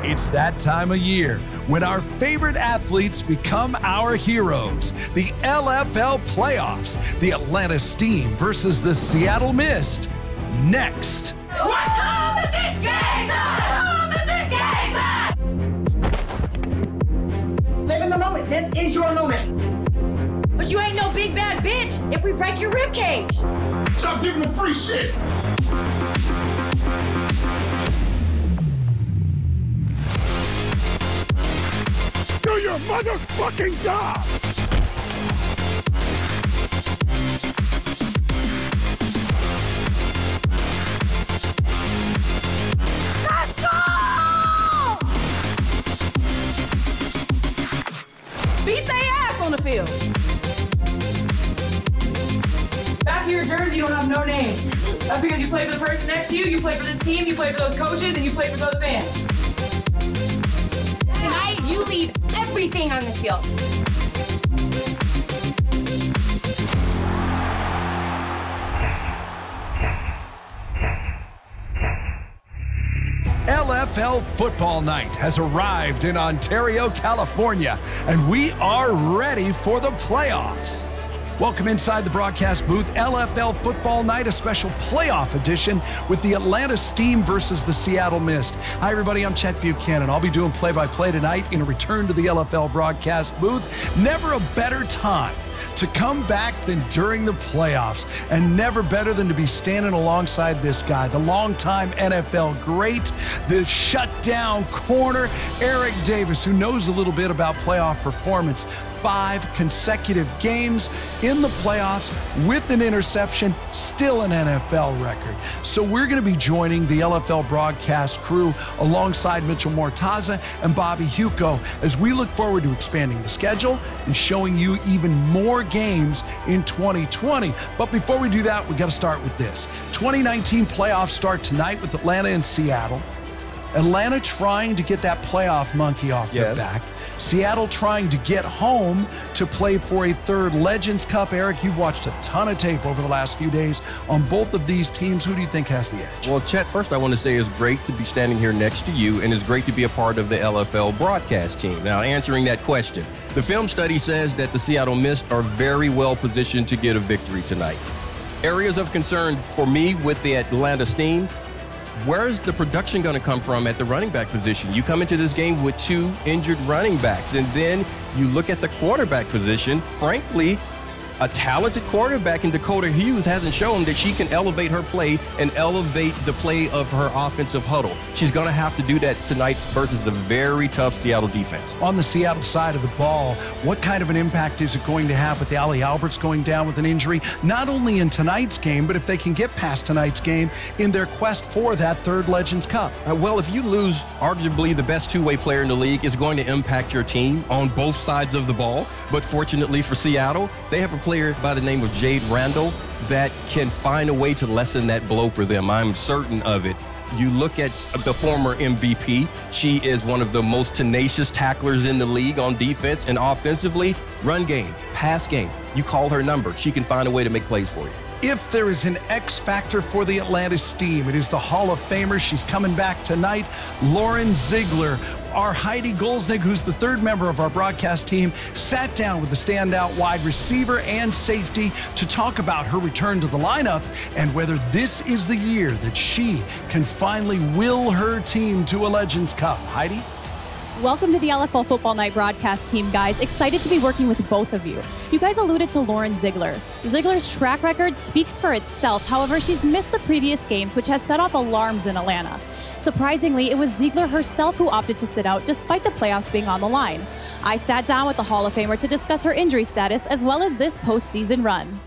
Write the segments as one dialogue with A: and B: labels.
A: It's that time of year when our favorite athletes become our heroes. The LFL playoffs, the Atlanta Steam versus the Seattle Mist. Next.
B: What time is it? Game time! What time is it? Game time!
C: Live in the moment. This is your moment.
D: But you ain't no big bad bitch if we break your ribcage.
E: Stop giving them free shit.
F: Do your motherfucking job!
D: Let's go! Beat their ass on the field.
G: Back of your jersey, you don't have no name. That's because you play for the person next to you, you play for this team, you play for those coaches, and you play for those fans.
H: Tonight, you leave everything on the field.
A: LFL Football Night has arrived in Ontario, California, and we are ready for the playoffs. Welcome inside the broadcast booth. LFL Football Night, a special playoff edition with the Atlanta Steam versus the Seattle Mist. Hi, everybody. I'm Chet Buchanan. I'll be doing play-by-play tonight in a return to the LFL broadcast booth. Never a better time to come back than during the playoffs, and never better than to be standing alongside this guy, the longtime NFL great, the shutdown corner, Eric Davis, who knows a little bit about playoff performance. 5 consecutive games in the playoffs with an interception, still an NFL record. So we're going to be joining the LFL broadcast crew alongside Mitchell Mortaza and Bobby Hugo as we look forward to expanding the schedule and showing you even more games in 2020. But before we do that, we got to start with this. 2019 playoffs start tonight with Atlanta and Seattle. Atlanta trying to get that playoff monkey off their back. Seattle trying to get home to play for a third Legends Cup. Eric, you've watched a ton of tape over the last few days on both of these teams. Who do you think has the edge?
I: Well, Chet, first I want to say it's great to be standing here next to you, and it's great to be a part of the LFL broadcast team. Now, answering that question, the film study says that the Seattle Mist are very well positioned to get a victory tonight. Areas of concern for me with the Atlanta Steam: where's the production going to come from at the running back position? You come into this game with 2 injured running backs, and then you look at the quarterback position. Frankly, a talented quarterback in Dakota Hughes hasn't shown that she can elevate her play and elevate the play of her offensive huddle. She's going to have to do that tonight versus a very tough Seattle defense.
A: On the Seattle side of the ball, what kind of an impact is it going to have with Ali Alberts going down with an injury, not only in tonight's game, but if they can get past tonight's game in their quest for that third Legends Cup?
I: Well, if you lose arguably the best two-way player in the league, it's going to impact your team on both sides of the ball. But fortunately for Seattle, they have a player by the name of Jade Randall that can find a way to lessen that blow for them. I'm certain of it. You look at the former MVP, she is one of the most tenacious tacklers in the league on defense and offensively. Run game, pass game, you call her number, she can find a way to make plays for you.
A: If there is an X factor for the Atlanta Steam, it is the Hall of Famer. She's coming back tonight, Lauren Ziegler. Our Heidi Golznig, who's the third member of our broadcast team, sat down with the standout wide receiver and safety to talk about her return to the lineup and whether this is the year that she can finally will her team to a Legends Cup. Heidi?
J: Welcome to the LFL Football Night broadcast team, guys. Excited to be working with both of you. You guys alluded to Lauren Ziegler. Ziegler's track record speaks for itself. However, she's missed the previous games, which has set off alarms in Atlanta. Surprisingly, it was Ziegler herself who opted to sit out despite the playoffs being on the line. I sat down with the Hall of Famer to discuss her injury status as well as this postseason run.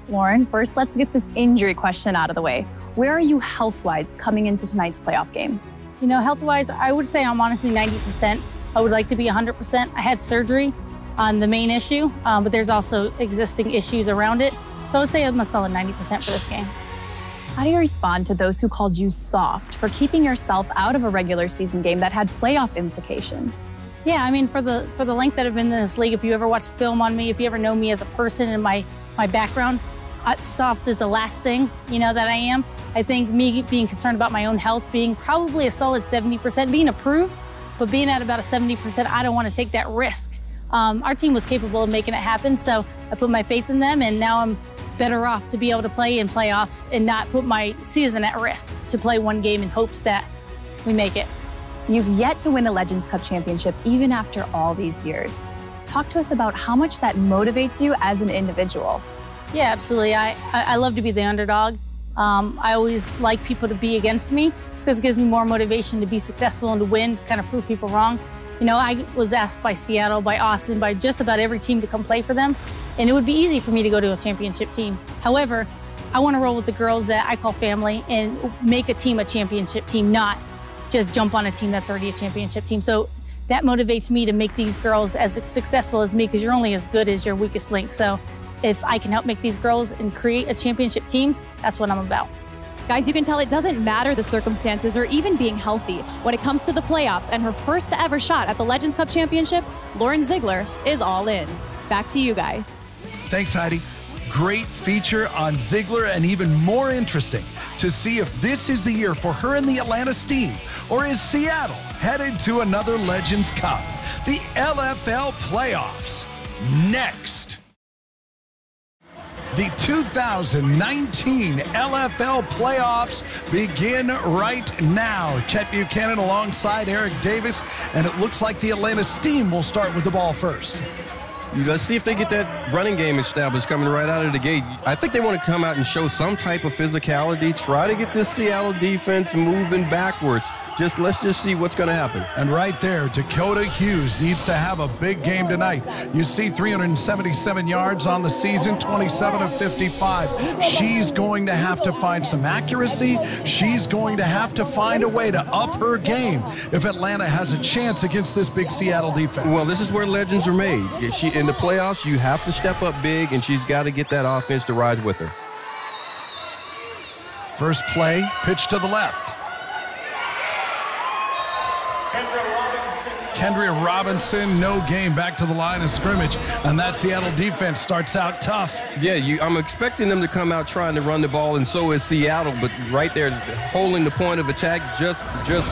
J: Lauren, first let's get this injury question out of the way. Where are you health-wise coming into tonight's playoff game?
K: You know, health-wise, I would say I'm honestly 90%. I would like to be 100%. I had surgery on the main issue, but there's also existing issues around it. So I would say I'm a solid 90% for this game.
J: How do you respond to those who called you soft for keeping yourself out of a regular season game that had playoff implications?
K: Yeah, I mean, for the length that I've been in this league, if you ever watch film on me, if you ever know me as a person and my background, soft is the last thing, you know, that I am. I think me being concerned about my own health, being probably a solid 70%, being approved, but being at about a 70%, I don't want to take that risk. Our team was capable of making it happen, so I put my faith in them, and now I'm better off to be able to play in playoffs and not put my season at risk to play one game in hopes that we make it.
J: You've yet to win a Legends Cup championship even after all these years. Talk to us about how much that motivates you as an individual.
K: Yeah, absolutely. I love to be the underdog. I always like people to be against me just because it gives me more motivation to be successful and to win, to kind of prove people wrong. You know, I was asked by Seattle, by Austin, by just about every team to come play for them, and it would be easy for me to go to a championship team. However, I want to roll with the girls that I call family and make a team a championship team, not just jump on a team that's already a championship team. So that motivates me to make these girls as successful as me, because you're only as good as your weakest link. So if I can help make these girls and create a championship team, that's what I'm about.
J: Guys, you can tell it doesn't matter the circumstances or even being healthy. When it comes to the playoffs and her first ever shot at the Legends Cup championship, Lauren Ziegler is all in. Back to you guys.
A: Thanks, Heidi. Great feature on Ziegler, and even more interesting to see if this is the year for her in the Atlanta Steam, or is Seattle headed to another Legends Cup? The LFL playoffs next. The 2019 LFL playoffs begin right now. Chet Buchanan alongside Eric Davis, and it looks like the Atlanta Steam will start with the ball first.
I: Let's see if they get that running game established coming right out of the gate. I think they want to come out and show some type of physicality, try to get this Seattle defense moving backwards. Let's just see what's going to happen.
A: And right there, Dakota Hughes needs to have a big game tonight. You see 377 yards on the season, 27 of 55. She's going to have to find some accuracy. She's going to have to find a way to up her game if Atlanta has a chance against this big Seattle defense.
I: Well, this is where legends are made. In the playoffs, you have to step up big, and she's got to get that offense to rise with her.
A: First play, pitch to the left. Kendria Robinson, no game, back to the line of scrimmage, and that Seattle defense starts out tough.
I: Yeah, I'm expecting them to come out trying to run the ball, and so is Seattle, but right there, holding the point of attack, just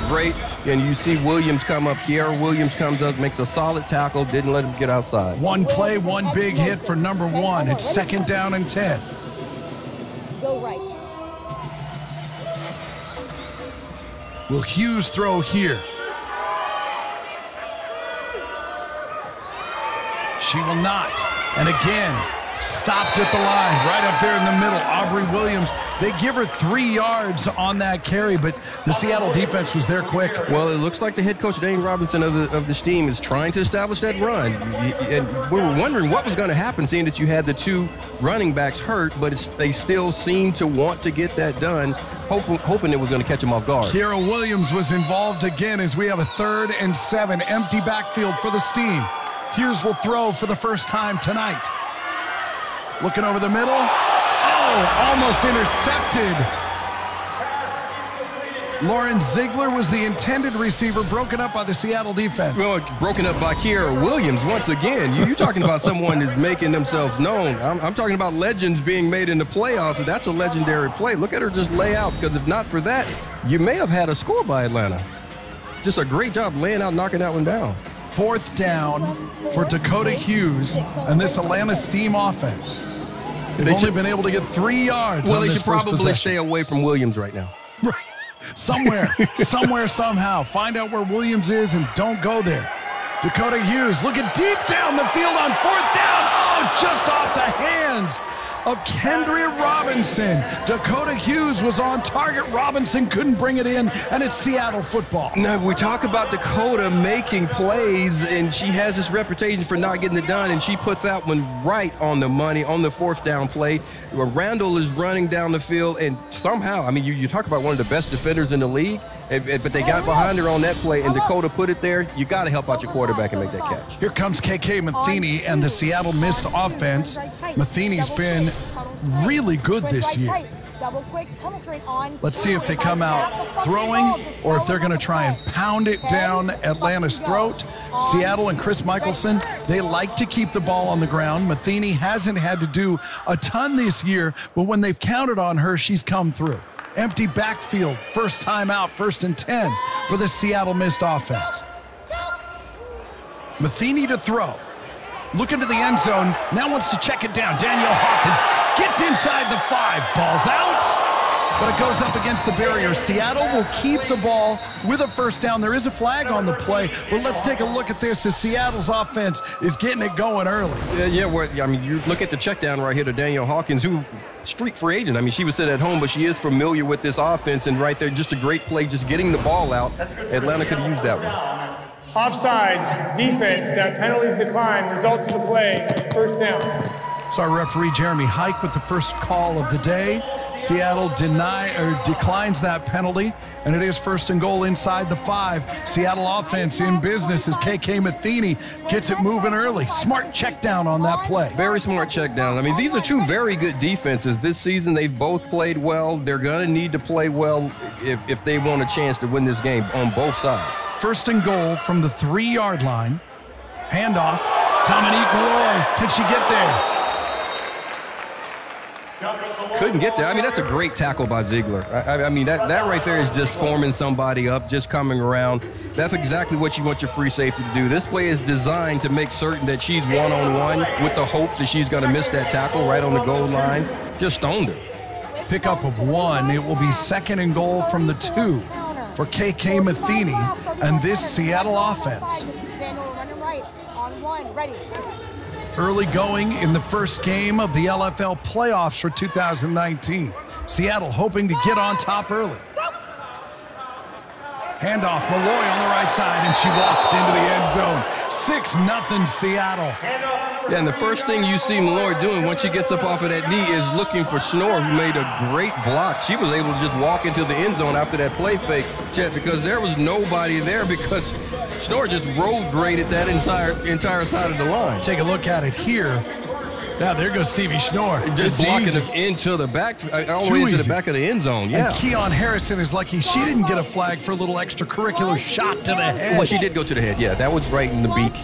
I: great. And you see Williams come up. Kiara Williams comes up, makes a solid tackle, didn't let him get outside.
A: One play, one big hit for number one. It's 2nd down and 10.
D: Go right.
A: Will Hughes throw here? She will not. And again, stopped at the line, right up there in the middle. Aubrey Williams, they give her 3 yards on that carry, but the Seattle defense was there quick.
I: Well, it looks like the head coach, Dane Robinson of the Steam, is trying to establish that run. And we were wondering what was going to happen, seeing that you had the 2 running backs hurt, but they still seem to want to get that done, hoping it was going to catch them off guard.
A: Kiara Williams was involved again as we have a 3rd and 7, empty backfield for the Steam. Hughes will throw for the first time tonight. Looking over the middle. Oh, almost intercepted. Lauren Ziegler was the intended receiver, broken up by the Seattle defense.
I: Well, broken up by Kiara Williams once again. You're talking about someone who's making themselves known. I'm talking about legends being made in the playoffs, and that's a legendary play. Look at her just lay out, because if not for that, you may have had a score by Atlanta. Just a great job laying out, knocking that one down.
A: 4th down for Dakota Hughes and this Atlanta Steam offense. They've only been able to get 3 yards.
I: Well, they should probably stay away from Williams right now.
A: Right. Somewhere, somehow. Find out where Williams is and don't go there. Dakota Hughes looking deep down the field on 4th down. Oh, just off the hands of Kendria Robinson. Dakota Hughes was on target. Robinson couldn't bring it in, and it's Seattle football.
I: Now, we talk about Dakota making plays, and she has this reputation for not getting it done, and she puts that one right on the money on the 4th down play. Randall is running down the field, and somehow, I mean, you talk about one of the best defenders in the league, but they got behind her on that play, and Dakota put it there. You got to help out your quarterback and make that catch.
A: Here comes KK Matheny and the Seattle Mist offense. Matheny's been really good this year. Let's see if they come out throwing or if they're going to try and pound it down Atlanta's throat. Seattle and Chris Michelson, they like to keep the ball on the ground. Matheny hasn't had to do a ton this year, but when they've counted on her, she's come through. Empty backfield, first time out, 1st and 10 for the Seattle Mist offense. Matheny to throw. Looking to the end zone, now wants to check it down. Danielle Hawkins gets inside the 5, ball's out, but it goes up against the barrier. Seattle will keep the ball with a first down. There is a flag on the play, but let's take a look at this as Seattle's offense is getting it going early.
I: You look at the check down right here to Danielle Hawkins, who street free agent. I mean, she was sitting at home, but she is familiar with this offense, and right there, just a great play, just getting the ball out. Atlanta could have used that one.
L: Offsides, defense, that penalties decline, results of the play, first down.
A: It's our referee, Jeremy Hike, with the first call of the day. Seattle declines that penalty, and it is 1st and goal inside the 5. Seattle offense in business as KK Matheny gets it moving early. Smart check down on that play.
I: Very smart check down. I mean, these are two very good defenses. This season, they've both played well. They're going to need to play well if they want a chance to win this game on both sides.
A: 1st and goal from the 3-yard line. Handoff. Dominique Malloy. Can she get there?
I: Couldn't get there. I mean, that's a great tackle by Ziegler. I mean, that right there is just forming somebody up, just coming around. That's exactly what you want your free safety to do. This play is designed to make certain that she's one-on-one with the hope that she's going to miss that tackle right on the goal line. Just stoned her.
A: Pickup of 1. It will be 2nd and goal from the 2 for KK Matheny and this Seattle offense. Early going in the first game of the LFL playoffs for 2019. Seattle hoping to get on top early. Handoff, Malloy on the right side, and she walks into the end zone. 6-0 Seattle.
I: Yeah, and the first thing you see Malloy doing once she gets up off of that knee is looking for Schnorr, who made a great block. She was able to just walk into the end zone after that play fake, Chet, because there was nobody there because Schnorr just road graded that entire side of the line.
A: Take a look at it here. Now there goes Stevie Schnorr.
I: Just blocking him into the back, all the way into the back of the end zone. Yeah.
A: And Keon Harrison is lucky she didn't get a flag for a little extracurricular shot to the head.
I: Well, she did go to the head. Yeah, that was right in the beak.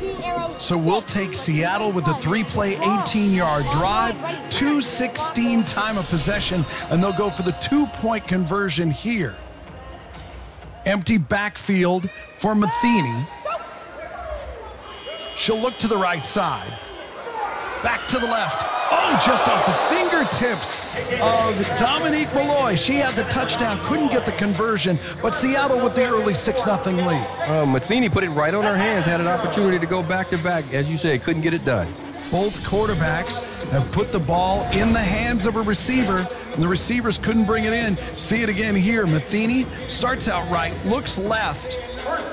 A: So we'll take Seattle with a 3-play, 18-yard drive, 2:16 time of possession, and they'll go for the 2-point conversion here. Empty backfield for Matheny. She'll look to the right side. Back to the left. Oh, just off the fingertips of Dominique Malloy. She had the touchdown, couldn't get the conversion, but Seattle with the early 6-0 lead.
I: Matheny put it right on her hands, had an opportunity to go back-to-back. As you said, couldn't get it done.
A: Both quarterbacks have put the ball in the hands of a receiver, and the receivers couldn't bring it in. See it again here. Matheny starts out right, looks left,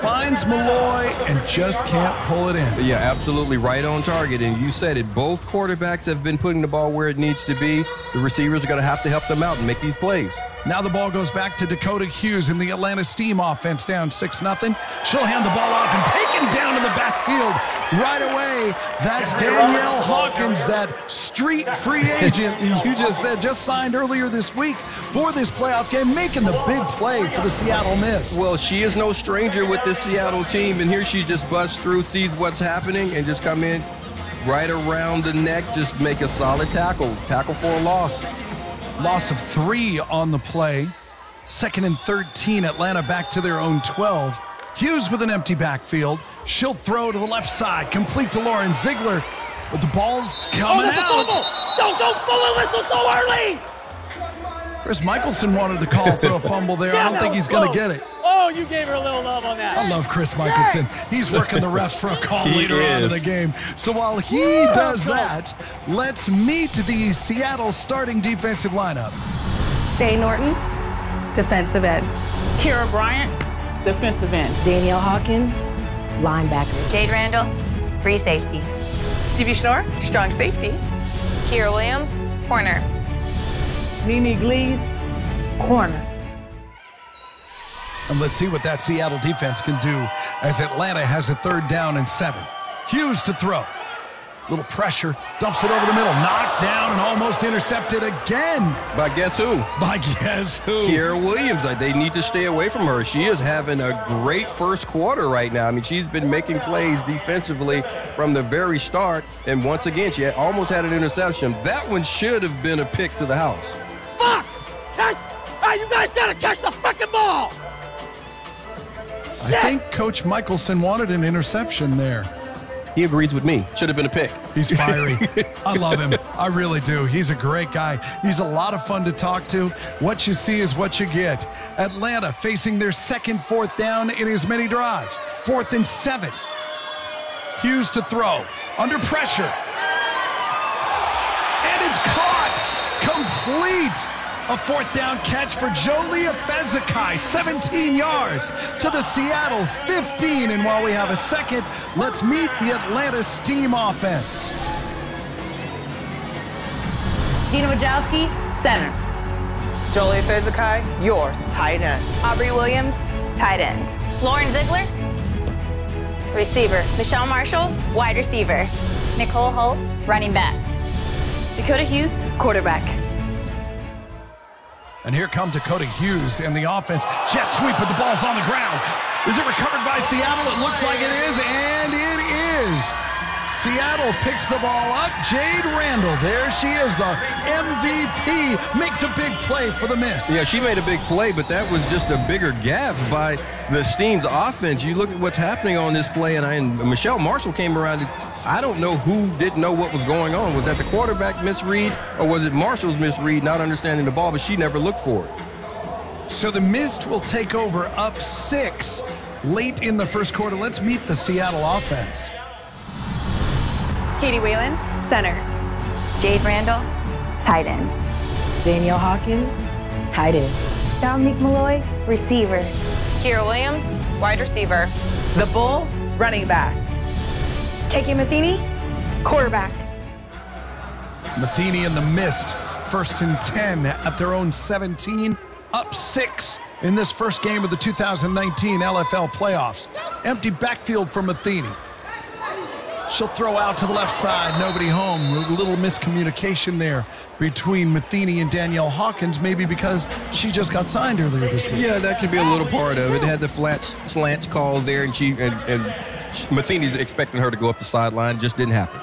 A: finds Malloy, and just can't pull it in.
I: Yeah, absolutely right on target. And you said it, both quarterbacks have been putting the ball where it needs to be. The receivers are going to have to help them out and make these plays.
A: Now the ball goes back to Dakota Hughes in the Atlanta Steam offense, down 6-0. She'll hand the ball off and taken down to the backfield right away. That's Danielle Hawkins, that street free agent you just said, just signed earlier this week for this playoff game, making the big play for the Seattle Mist.
I: Well, she is no stranger with this Seattle team, and here she just busts through, sees what's happening, and just come in right around the neck, just make a solid tackle for a loss.
A: Loss of 3 on the play. 2nd and 13, Atlanta back to their own 12. Hughes with an empty backfield. She'll throw to the left side, complete to Lauren Ziegler, but the ball's coming out.
B: Don't pull a whistle so early!
A: Chris Michelson wanted to call for a fumble there. I don't think he's going to get it.
M: Oh, you gave her a little love on that.
A: I love Chris Michelson. He's working the refs for a call later on in the game. So while he does that, let's meet the Seattle starting defensive lineup.
N: Faye Norton, defensive end.
O: Kira Bryant, defensive end.
N: Danielle Hawkins, linebacker.
P: Jade Randall, free safety.
Q: Stevie Schnorr, strong safety.
P: Kira Williams, corner.
O: Nene Gleaves, corner.
A: And let's see what that Seattle defense can do as Atlanta has a 3rd down and 7. Hughes to throw. Little pressure, dumps it over the middle, knocked down and almost intercepted again.
I: By guess who?
A: By guess who?
I: Kira Williams. They need to stay away from her. She is having a great first quarter right now. I mean, she's been making plays defensively from the very start. And once again, she almost had an interception. That one should have been a pick to the house.
M: Fuck! You got
F: guy's got to catch the fucking ball.
A: I think Coach Michelson wanted an interception there.
I: He agrees with me. Should have been a pick.
A: He's fiery. I love him. I really do. He's a great guy. He's a lot of fun to talk to. What you see is what you get. Atlanta facing their second 4th down in as many drives. 4th and 7. Hughes to throw. Under pressure. And it's caught. Complete. A 4th down catch for Jolie Efezekai, 17 yards to the Seattle 15. And while we have a second, let's meet the Atlanta Steam offense.
N: Dina Wajowski, center.
Q: Jolie Efezekai, your tight end.
P: Aubrey Williams, tight end.
H: Lauren Ziegler,
P: Receiver.
H: Michelle Marshall, wide receiver. Nicole Hulse, running back. Dakota Hughes, quarterback.
A: And here comes Dakota Hughes and the offense. Jet sweep, but the ball's on the ground. Is it recovered by Seattle? It looks like it is, and it is. Seattle picks the ball up. Jade Randall, there she is, the MVP, makes a big play for the Mist.
I: Yeah, she made a big play, but that was just a bigger gaffe by the Steam's offense. You look at what's happening on this play, and Michelle Marshall came around. I don't know who didn't know what was going on. Was that the quarterback misread, or was it Marshall's misread, not understanding the ball, but she never looked for it.
A: So the Mist will take over up 6 late in the first quarter. Let's meet the Seattle offense.
P: Katie Whalen, center. Jade Randall, tight end.
N: Danielle Hawkins, tight end.
P: Dominique Malloy, receiver. Kira Williams, wide receiver.
Q: The Bull, running back.
P: KK Matheny, quarterback.
A: Matheny and the Mist, 1st and 10 at their own 17, up 6 in this first game of the 2019 LFL playoffs. Empty backfield for Matheny. She'll throw out to the left side, nobody home. A little miscommunication there between Matheny and Danielle Hawkins, maybe because she just got signed earlier this week.
I: Yeah, that could be a little part of it. It had the flat slants call there, and Matheny's expecting her to go up the sideline. Just didn't happen.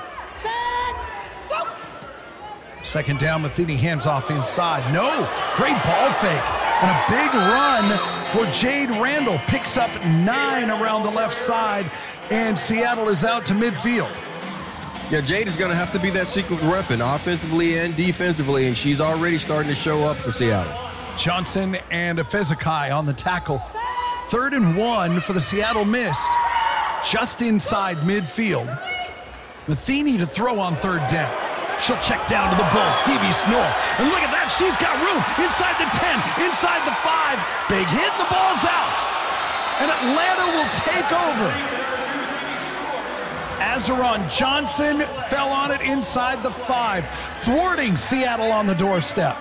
A: Second down, Matheny hands off inside. No, great ball fake. And a big run for Jade Randall. Picks up 9 around the left side, and Seattle is out to midfield.
I: Yeah, Jade is going to have to be that secret weapon offensively and defensively, and she's already starting to show up for Seattle.
A: Johnson and Efezekai on the tackle. 3rd and 1 for the Seattle Mist. Just inside midfield. Matheny to throw on 3rd down. She'll check down to the Bull, Stevie Snow. And look at that, she's got room inside the 10, inside the 5. Big hit, the ball's out. And Atlanta will take over. Azaron Johnson fell on it inside the 5, thwarting Seattle on the doorstep.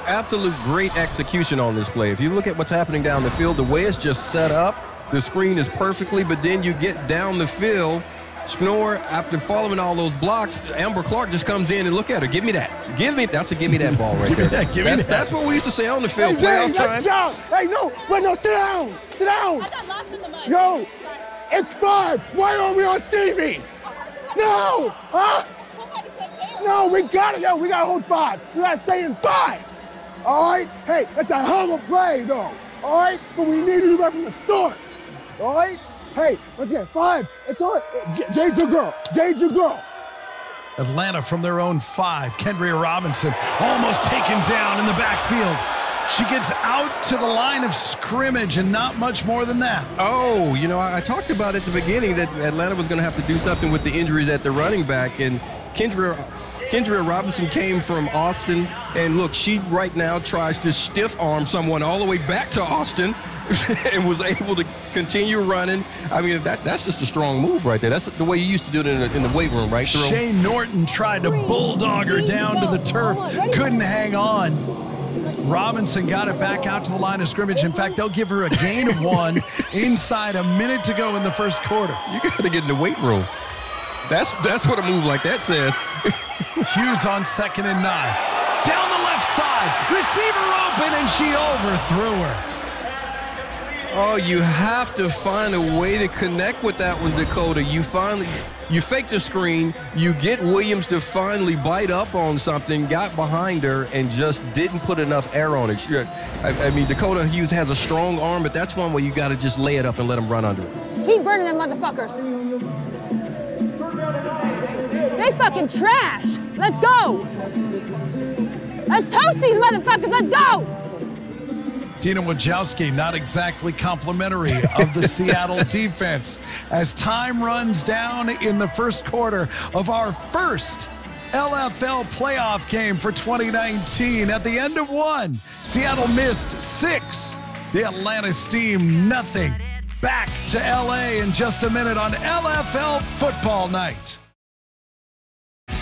I: Absolute great execution on this play. If you look at what's happening down the field, the way it's just set up, the screen is perfectly, but then you get down the field, Schnoor, after following all those blocks, Amber Clark just comes in and look at her. Give me that. That's a give me that ball right
A: give
I: there.
A: Me that, give me that.
I: That's what we used to say on the field.
F: Hey,
I: playoff time.
F: nice job. Hey, no, wait, no, sit down. Sit down.
B: I got lost in the mud.
F: Yo, it's 5. Why are we on Stevie? No, huh? No, we got it. Yo, we got to hold 5. We got to stay in 5. All right? Hey, that's a hell of a play, though. All right? But we need to do that from the start. All right? Hey, let's get 5. It's all right. Jade's your girl. Jade's your girl.
A: Atlanta from their own 5. Kendria Robinson almost taken down in the backfield. She gets out to the line of scrimmage and not much more than that.
I: Oh, you know, I talked about at the beginning that Atlanta was going to have to do something with the injuries at the running back, and Kendria Robinson came from Austin, and look, she right now tries to stiff arm someone all the way back to Austin and was able to continue running. I mean, that's just a strong move right there. That's the way you used to do it in the weight room, right?
A: Shane Norton tried to bulldog her down to the turf, couldn't hang on. Robinson got it back out to the line of scrimmage. In fact, they'll give her a gain of 1 inside a minute to go in the first quarter.
I: You got to get in the weight room. That's what a move like that says.
A: Hughes on 2nd and 9. Down the left side. Receiver open, and she overthrew her.
I: Oh, you have to find a way to connect with that one, Dakota. You finally, You fake the screen, you get Williams to finally bite up on something, got behind her, and just didn't put enough air on it. I mean, Dakota Hughes has a strong arm, but that's one where you got to just lay it up and let him run under it.
D: Keep burning them motherfuckers. They fucking trash. Let's go. Let's toast these motherfuckers. Let's go.
A: Dina Wojcicki, not exactly complimentary of the Seattle defense. As time runs down in the first quarter of our first LFL playoff game for 2019. At the end of one, Seattle missed 6. The Atlanta Steam, nothing. Back to LA in just a minute on LFL Football Night.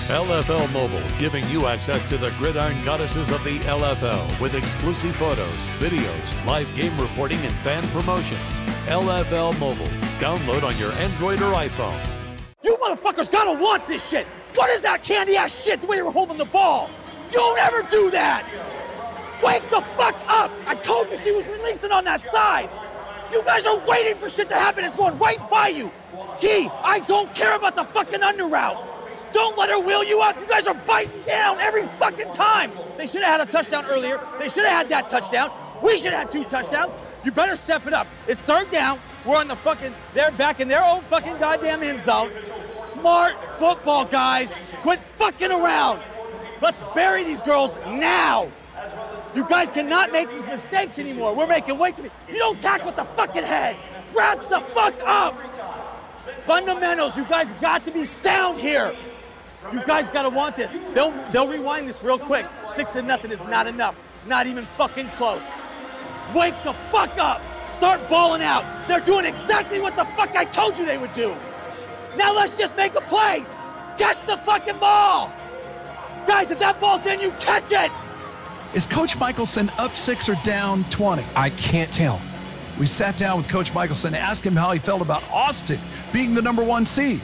R: LFL Mobile, giving you access to the gridiron goddesses of the LFL with exclusive photos, videos, live game reporting, and fan promotions. LFL Mobile. Download on your Android or iPhone.
F: You motherfuckers gotta want this shit. What is that candy-ass shit the way you were holding the ball? You don't ever do that. Wake the fuck up. I told you she was releasing on that side. You guys are waiting for shit to happen. It's going right by you. Key, I don't care about the fucking under route. Don't let her wheel you up. You guys are biting down every fucking time. They should have had a touchdown earlier. They should have had that touchdown. We should have had 2 touchdowns. You better step it up. It's 3rd down. We're on the fucking, they're back in their own fucking goddamn end zone. Smart football, guys. Quit fucking around. Let's bury these girls now. You guys cannot make these mistakes anymore. We're making way too many. You don't tackle with the fucking head. Wrap the fuck up. Fundamentals, you guys got to be sound here. You guys gotta want this. They'll rewind this real quick. 6-0 is not enough. Not even fucking close. Wake the fuck up. Start balling out. They're doing exactly what the fuck I told you they would do. Now let's just make a play. Catch the fucking ball. Guys, if that ball's in, you catch it.
A: Is Coach Michelson up 6 or down 20?
I: I can't tell.
A: We sat down with Coach Michelson, asked him how he felt about Austin being the #1 seed.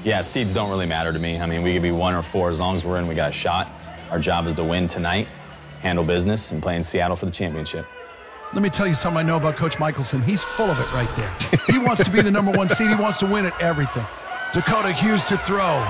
S: Yeah, seeds don't really matter to me. I mean, we could be 1 or 4 as long as we're in, we got a shot. Our job is to win tonight, handle business, and play in Seattle for the championship.
A: Let me tell you something I know about Coach Michelson. He's full of it right there. He wants to be the #1 seed. He wants to win at everything. Dakota Hughes to throw.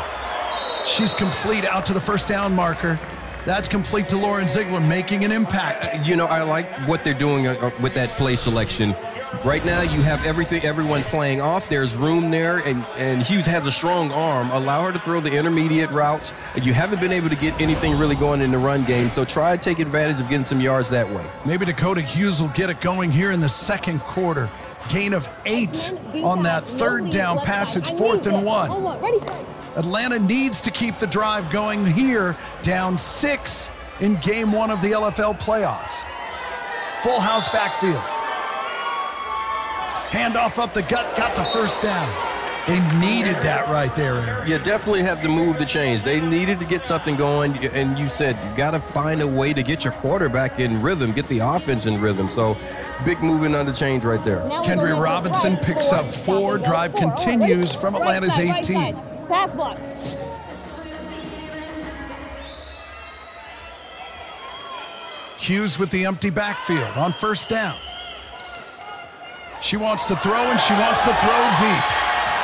A: She's complete out to the first down marker. That's complete to Lauren Ziegler, making an impact.
I: You know, I like what they're doing with that play selection. Right now, you have everyone playing off. There's room there, and Hughes has a strong arm. Allow her to throw the intermediate routes. And you haven't been able to get anything really going in the run game, so try to take advantage of getting some yards that way.
A: Maybe Dakota Hughes will get it going here in the second quarter. Gain of 8 on that 3rd down pass. It's 4th and 1. Atlanta needs to keep the drive going here, down 6 in game 1 of the LFL playoffs. Full house backfield. Handoff up the gut, got the first down. They needed that right there, Aaron.
I: You definitely have to move the chains. They needed to get something going, and you said you got to find a way to get your quarterback in rhythm, get the offense in rhythm. So big moving on the change right there.
A: Kendry Robinson picks up 4. Drive continues from Atlanta's 18.
D: Pass block.
A: Hughes with the empty backfield on first down. She wants to throw, and she wants to throw deep.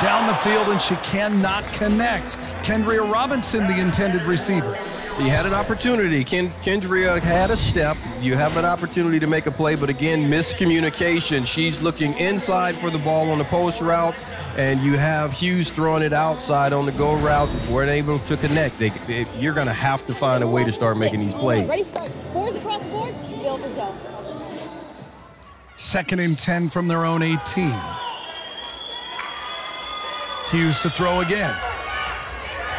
A: Down the field, and she cannot connect. Kendria Robinson, the intended receiver.
I: You had an opportunity. Kendria had a step. You have an opportunity to make a play, but again, miscommunication. She's looking inside for the ball on the post route, and you have Hughes throwing it outside on the go route. Weren't able to connect. You're going to have to find a way to start making these plays.
D: Ready? Boards across the board. Build the zone.
A: 2nd and 10 from their own 18. Hughes to throw again.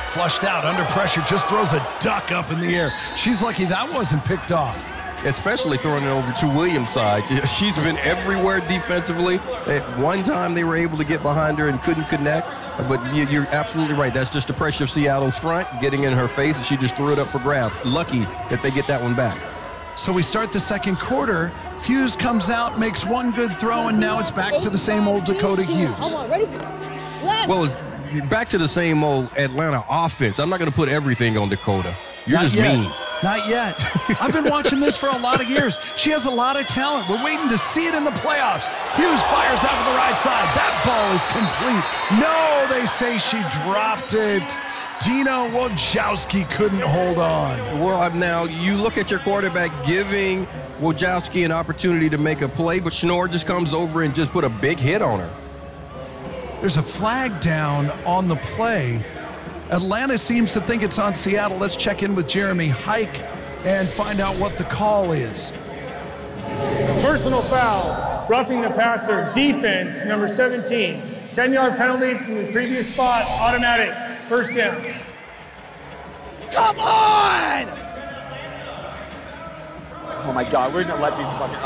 A: Flushed out, under pressure, just throws a duck up in the air. She's lucky that wasn't picked off.
I: Especially throwing it over to Williams' side. She's been everywhere defensively. At one time, they were able to get behind her and couldn't connect. But you're absolutely right. That's just the pressure of Seattle's front getting in her face, and she just threw it up for grabs. Lucky that they get that one back.
A: So we start the second quarter. Hughes comes out, makes one good throw, and now it's back to the same old Dakota Hughes.
I: Well, it's back to the same old Atlanta offense. I'm not going to put everything on Dakota. You're
A: Not
I: just
A: yet.
I: mean.
A: Not yet. I've been watching this for a lot of years. She has a lot of talent. We're waiting to see it in the playoffs. Hughes fires out to the right right side. That ball is complete. No, they say she dropped it. Dina Wojcicki couldn't hold on.
I: Well, now you look at your quarterback giving Wojcicki an opportunity to make a play, but Schnorr just comes over and just put a big hit on her.
A: There's a flag down on the play. Atlanta seems to think it's on Seattle. Let's check in with Jeremy Hike and find out what the call is.
L: Personal foul, roughing the passer, defense, number 17. 10-yard penalty from the previous spot, automatic, first down.
F: Come on! Oh my God, we're gonna let these fucking.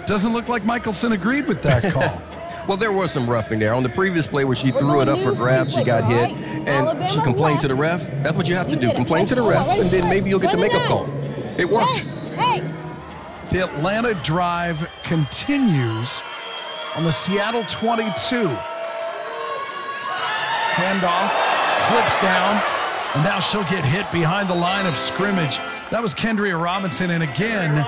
A: Doesn't look like Michelson agreed with that call.
I: Well, there was some roughing there. On the previous play where she threw it up for grabs, she got hit, and she complained to the ref. That's what you have to do. Complain to the ref, and then maybe you'll get the makeup call. It worked.
A: The Atlanta drive continues on the Seattle 22. Handoff, slips down, and now she'll get hit behind the line of scrimmage. That was Kendria Robinson, and again,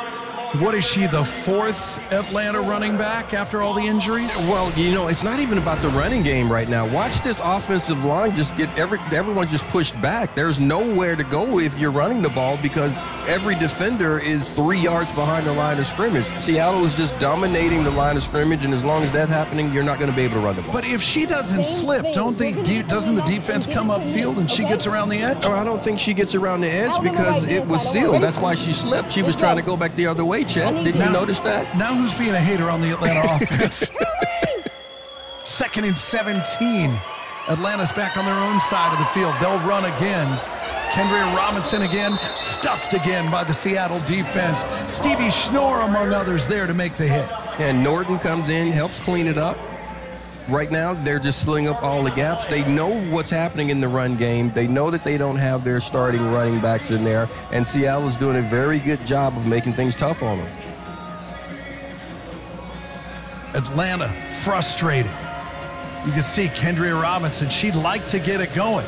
A: what is she, the fourth Atlanta running back after all the injuries?
I: Well, you know, it's not even about the running game right now. Watch this offensive line just get everyone just pushed back. There's nowhere to go if you're running the ball because every defender is 3 yards behind the line of scrimmage. Seattle is just dominating the line of scrimmage, and as long as that's happening, you're not going to be able to run the ball.
A: But if she doesn't slip, doesn't the defense come upfield and she gets around the edge?
I: Oh, I don't think she gets around the edge because it was sealed. That's why she slipped. She was trying to go back the other way, Chet. Didn't you notice that?
A: Now who's being a hater on the Atlanta offense? 2nd and 17. Atlanta's back on their own side of the field. They'll run again. Kendria Robinson again, stuffed again by the Seattle defense. Stevie Schnorr, among others, there to make the hit.
I: And Norton comes in, helps clean it up. Right now, they're just filling up all the gaps. They know what's happening in the run game. They know that they don't have their starting running backs in there, and Seattle is doing a very good job of making things tough on them.
A: Atlanta frustrated. You can see Kendria Robinson. She'd like to get it going,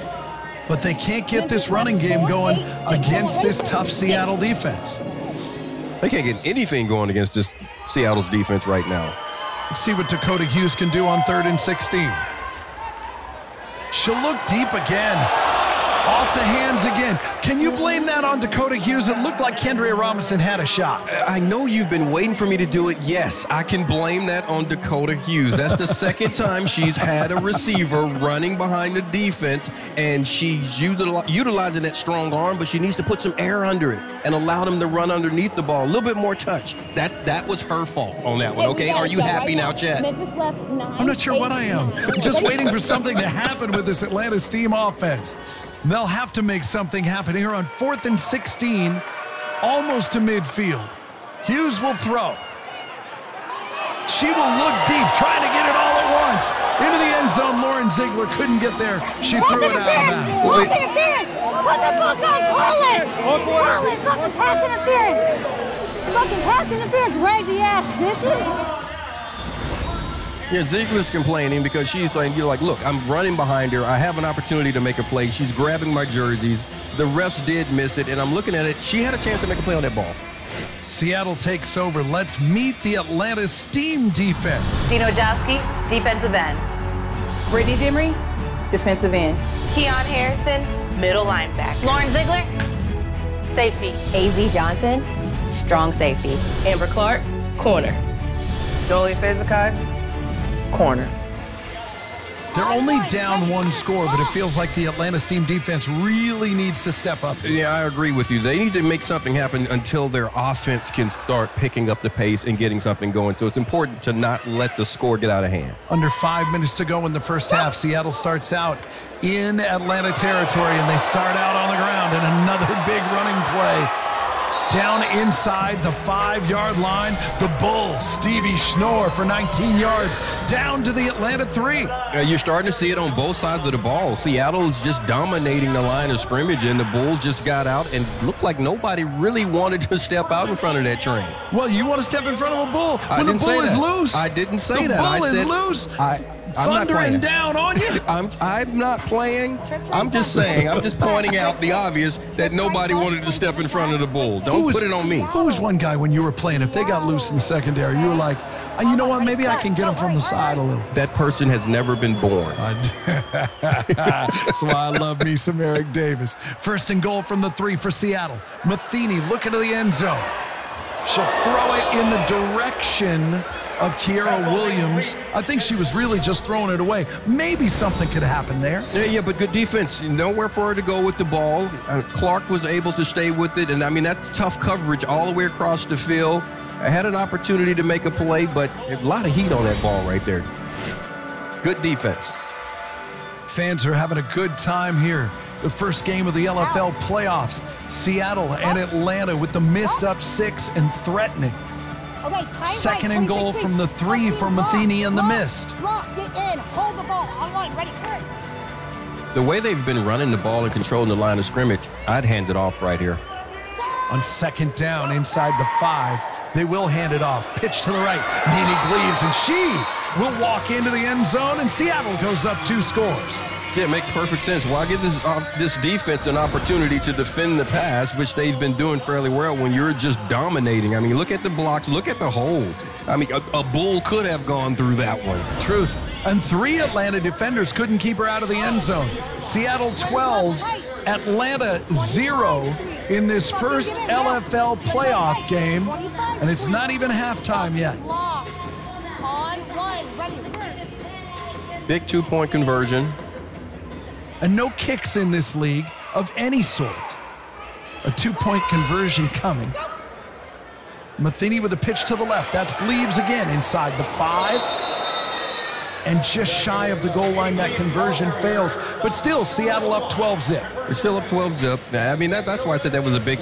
A: but they can't get this running game going against this tough Seattle defense.
I: They can't get anything going against this Seattle's defense right now.
A: Let's see what Dakota Hughes can do on 3rd and 16. She'll look deep again. Off the hands again. Can you blame that on Dakota Hughes? It looked like Kendria Robinson had a shot.
I: I know you've been waiting for me to do it. Yes, I can blame that on Dakota Hughes. That's the second time she's had a receiver running behind the defense, and she's utilizing that strong arm, but she needs to put some air under it and allow them to run underneath the ball. A little bit more touch. That was her fault on that one, okay? Are you happy now, Chad?
A: I'm not sure what I am. I'm just waiting for something to happen with this Atlanta Steam offense. They'll have to make something happen here on 4th and 16, almost to midfield. Hughes will throw. She will look deep, trying to get it all at once. Into the end zone, Lauren Ziegler couldn't get there. She threw it out of bounds.
D: Pass interference! Put the book on, call it! Call it, fucking pass interference! Fucking pass interference, raggy ass bitches!
I: Yeah, Ziegler's complaining because she's saying, you're like, look, I'm running behind her. I have an opportunity to make a play. She's grabbing my jerseys. The refs did miss it, and I'm looking at it. She had a chance to make a play on that ball.
A: Seattle takes over. Let's meet the Atlanta Steam defense.
N: Dina Wojcicki, defensive end.
O: Brittany Demery, defensive end.
P: Keon Harrison, middle linebacker.
H: Lauren Ziegler, safety.
N: AZ Johnson, strong safety.
O: Amber Clark, corner.
Q: Jolie Fazakai, corner.
A: They're only down one score, but it feels like the Atlanta Steam defense really needs to step up.
I: Yeah, I agree with you. They need to make something happen until their offense can start picking up the pace and getting something going. So it's important to not let the score get out of hand.
A: Under 5 minutes to go in the first half, Seattle starts out in Atlanta territory, and they start out on the ground, and another big running play. Down inside the 5-yard line, the Bull, Stevie Schnorr for 19 yards, down to the Atlanta 3.
I: You're starting to see it on both sides of the ball. Seattle's just dominating the line of scrimmage, and the Bulls just got out and looked like nobody really wanted to step out in front of that train.
A: Well, you want to step in front of a Bull
I: I
A: when
I: didn't
A: the Bull
I: say
A: is
I: that.
A: loose.
I: I didn't say
A: the
I: that.
A: Bull
I: I said
A: is loose. thundering down on you.
I: I'm not playing. I'm just saying. I'm just pointing out the obvious that nobody wanted to step in front of the bull. Don't put it on me.
A: Who was one guy when you were playing, if they got loose in the secondary, you were like, you know what, maybe I can get them from the side a little.
I: That person has never been born.
A: That's why I love me some Eric Davis. First and goal from the 3 for Seattle. Matheny looking to the end zone. She'll throw it in the direction of Kiera Williams. I think she was really just throwing it away. Maybe something could happen there.
I: Yeah, but good defense. Nowhere for her to go with the ball. Clark was able to stay with it, and I mean, that's tough coverage all the way across the field. I had an opportunity to make a play, but a lot of heat on that ball right there. Good defense.
A: Fans are having a good time here. The first game of the LFL playoffs. Seattle and Atlanta with the missed up 6 and threatening. Second and goal from the 3 for Matheny and the missed.
D: Get in, hold the ball, online, ready, hurry.
I: The way they've been running the ball and controlling the line of scrimmage, I'd hand it off right here.
A: On second down inside the 5, they will hand it off. Pitch to the right, Nene Gleaves, and she will walk into the end zone, and Seattle goes up 2 scores.
I: Yeah, it makes perfect sense. Why give this defense an opportunity to defend the pass, which they've been doing fairly well when you're just dominating? I mean, look at the blocks, look at the hold. I mean, a bull could have gone through that one.
A: Truth. And 3 Atlanta defenders couldn't keep her out of the end zone. Seattle 12, Atlanta 0 in this first LFL playoff game, and it's not even halftime yet.
I: Big 2-point conversion.
A: And no kicks in this league of any sort. A 2-point conversion coming. Matheny with a pitch to the left. That's Gleaves again inside the 5. And just shy of the goal line, that conversion fails. But still, Seattle up 12-zip.
I: They're still up 12-zip. I mean, that's why I said that was a big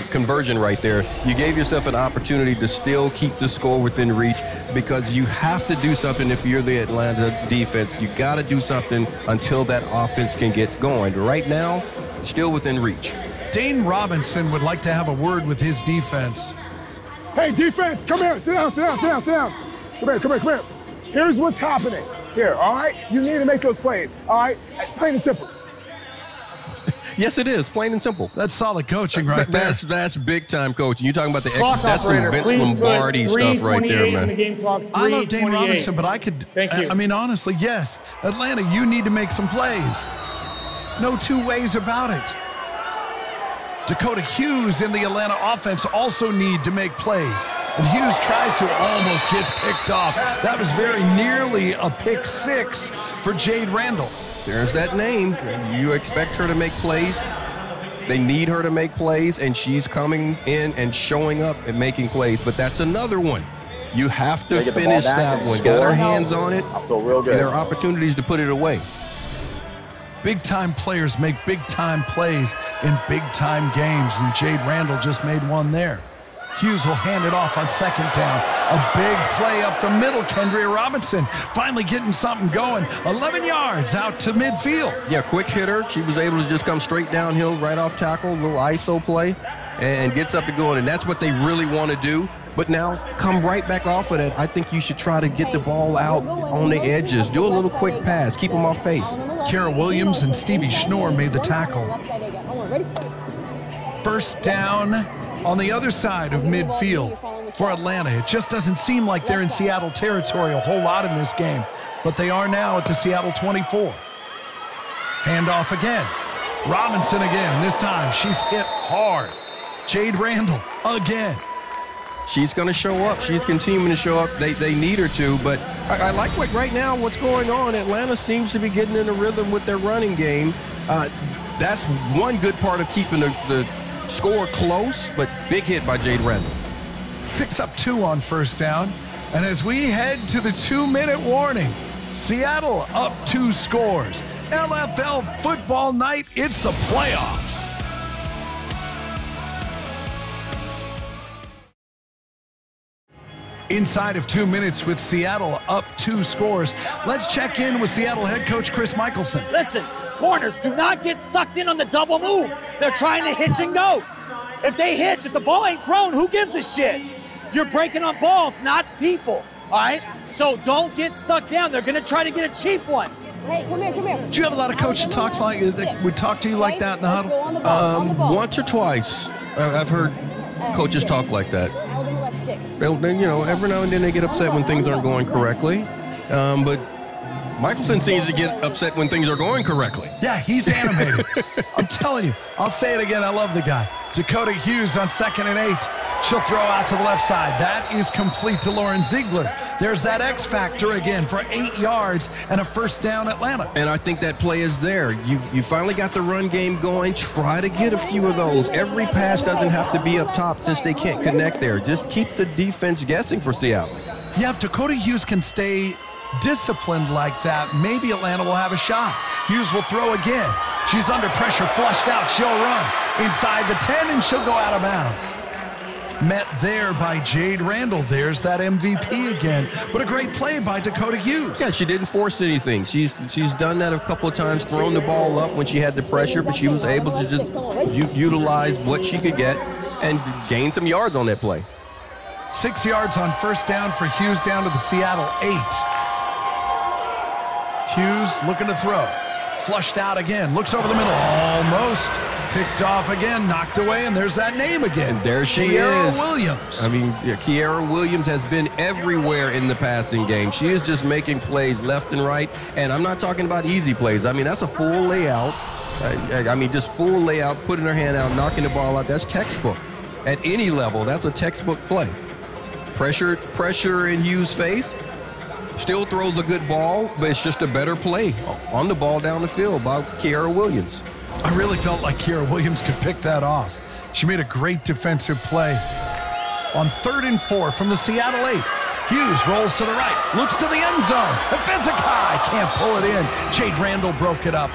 I: conversion right there. You gave yourself an opportunity to still keep the score within reach because you have to do something if you're the Atlanta defense. You got to do something until that offense can get going. Right now, still within reach.
A: Dane Robinson would like to have a word with his defense.
F: Hey, defense, come here. Sit down, sit down, sit down, sit down. Come here, come here, come here. Here's what's happening here, all right? You need to make those plays, all right? Plain and simple.
I: Yes, it is. Plain and simple.
A: That's solid coaching right there.
I: That's big-time coaching. You're talking about that's some Vince Lombardi stuff right there, man.
L: The game clock,
A: I love Dane Robinson, but I could...
L: Thank you.
A: I mean, honestly, yes. Atlanta, you need to make some plays. No 2 ways about it. Dakota Hughes in the Atlanta offense also need to make plays. And Hughes tries to, almost gets picked off. That was very nearly a pick 6 for Jade Randall.
I: There's that name. You expect her to make plays. They need her to make plays, and she's coming in and showing up and making plays. But that's another one. You have to finish that one. Got her hands on it.
S: I feel real good.
I: And there are opportunities to put it away.
A: Big-time players make big-time plays in big-time games, and Jade Randall just made one there. Hughes will hand it off on second down. A big play up the middle. Kendria Robinson finally getting something going. 11 yards out to midfield.
I: Yeah, quick hitter. She was able to just come straight downhill right off tackle, a little ISO play, and gets up and going. And that's what they really want to do. But now come right back off of that. I think you should try to get the ball out on the edges. Do a little quick pass. Keep them off pace.
A: Kiera Williams and Stevie Schnorr made the tackle. First down on the other side of midfield for Atlanta. It just doesn't seem like they're in Seattle territory a whole lot in this game, but they are now at the Seattle 24. Handoff again. Robinson again, and this time she's hit hard. Jade Randall again.
I: She's going to show up. She's continuing to show up. They need her to, but I like what right now what's going on. Atlanta seems to be getting in a rhythm with their running game. That's one good part of keeping the score close, but big hit by Jade Randall.
A: Picks up 2 on first down, and as we head to the 2-minute warning, Seattle up 2 scores. LFL football night, it's the playoffs. Inside of 2 minutes with Seattle up 2 scores. Let's check in with Seattle head coach Chris Michelson.
M: Listen, corners, do not get sucked in on the double move. They're trying to hitch and go. If they hitch, if the ball ain't thrown, who gives a shit? You're breaking on balls, not people. all right? So don't get sucked down. They're going to try to get a cheap one.
C: Hey, come here.
A: Do you have a lot of coaching talks like that would talk to you like that in the huddle?
I: Once or twice, I've heard coaches talk like that. Every now and then they get upset when things aren't going correctly. But Michelson seems to get upset when things are going correctly.
A: Yeah, he's animated. I'm telling you. I'll say it again. I love the guy. Dakota Hughes on 2nd and 8. She'll throw out to the left side. That is complete to Lauren Ziegler. There's that X factor again for 8 yards and a first down, Atlanta.
I: And I think that play is there. You finally got the run game going. Try to get a few of those. Every pass doesn't have to be up top since they can't connect there. Just keep the defense guessing for Seattle.
A: Yeah, if Dakota Hughes can stay disciplined like that, maybe Atlanta will have a shot. Hughes will throw again. She's under pressure, flushed out. She'll run inside the 10, and she'll go out of bounds. Met there by Jade Randall. There's that MVP again. What a great play by Dakota Hughes.
I: Yeah, she didn't force anything. She's done that a couple of times, thrown the ball up when she had the pressure, but she was able to just utilize what she could get and gain some yards on that play.
A: 6 yards on first down for Hughes down to the Seattle 8. Hughes looking to throw. Flushed out again. Looks over the middle. Almost. Picked off again. Knocked away. And there's that name again.
I: And there she
A: Kiara
I: is.
A: Williams.
I: I mean, Kiara Williams has been everywhere in the passing game. She is just making plays left and right. And I'm not talking about easy plays. I mean, that's a full layout. I mean, just full layout, putting her hand out, knocking the ball out. That's textbook. At any level, that's a textbook play. Pressure in Hughes' face. Still throws a good ball, but it's just a better play on the ball down the field by Kiara Williams.
A: I really felt like Kiara Williams could pick that off. She made a great defensive play. On 3rd and 4 from the Seattle 8. Hughes rolls to the right, looks to the end zone. Efezikai can't pull it in. Jade Randall broke it up.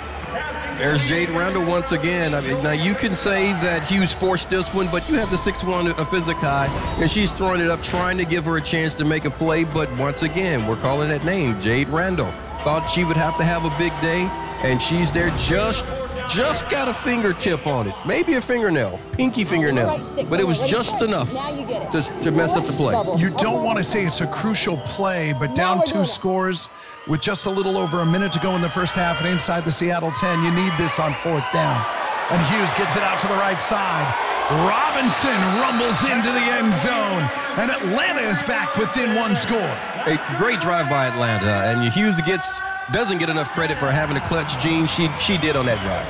I: There's Jade Randall once again. I mean, now you can say that Hughes forced this one, but you have the 6'1" Efezikai, and she's throwing it up, trying to give her a chance to make a play. But once again, we're calling that name, Jade Randall. Thought she would have to have a big day, and she's there just got a fingertip on it. Maybe a fingernail, pinky fingernail, but it was just enough to mess up the play.
A: You don't want to say it's a crucial play, but down 2 scores with just a little over a minute to go in the first half and inside the Seattle 10, you need this on 4th down. And Hughes gets it out to the right side. Robinson rumbles into the end zone, and Atlanta is back within 1 score.
I: A great drive by Atlanta, and Hughes doesn't get enough credit for having a clutch gene. She did on that drive.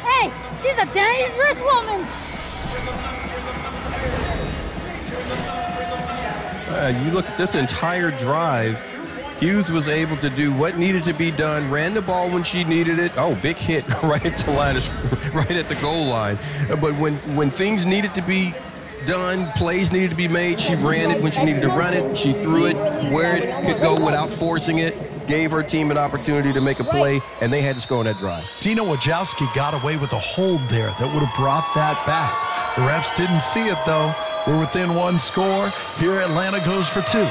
D: Hey, she's a dangerous woman.
I: You look at this entire drive, Hughes was able to do what needed to be done, ran the ball when she needed it. Oh, big hit right at the line, right at the goal line. But when things needed to be done, plays needed to be made, she ran it when she needed to run it. She threw it where it could go without forcing it, gave her team an opportunity to make a play, and they had to score on that drive.
A: Dina Wojcicki got away with a hold there that would have brought that back. The refs didn't see it, though. We're within 1 score. Here Atlanta goes for 2.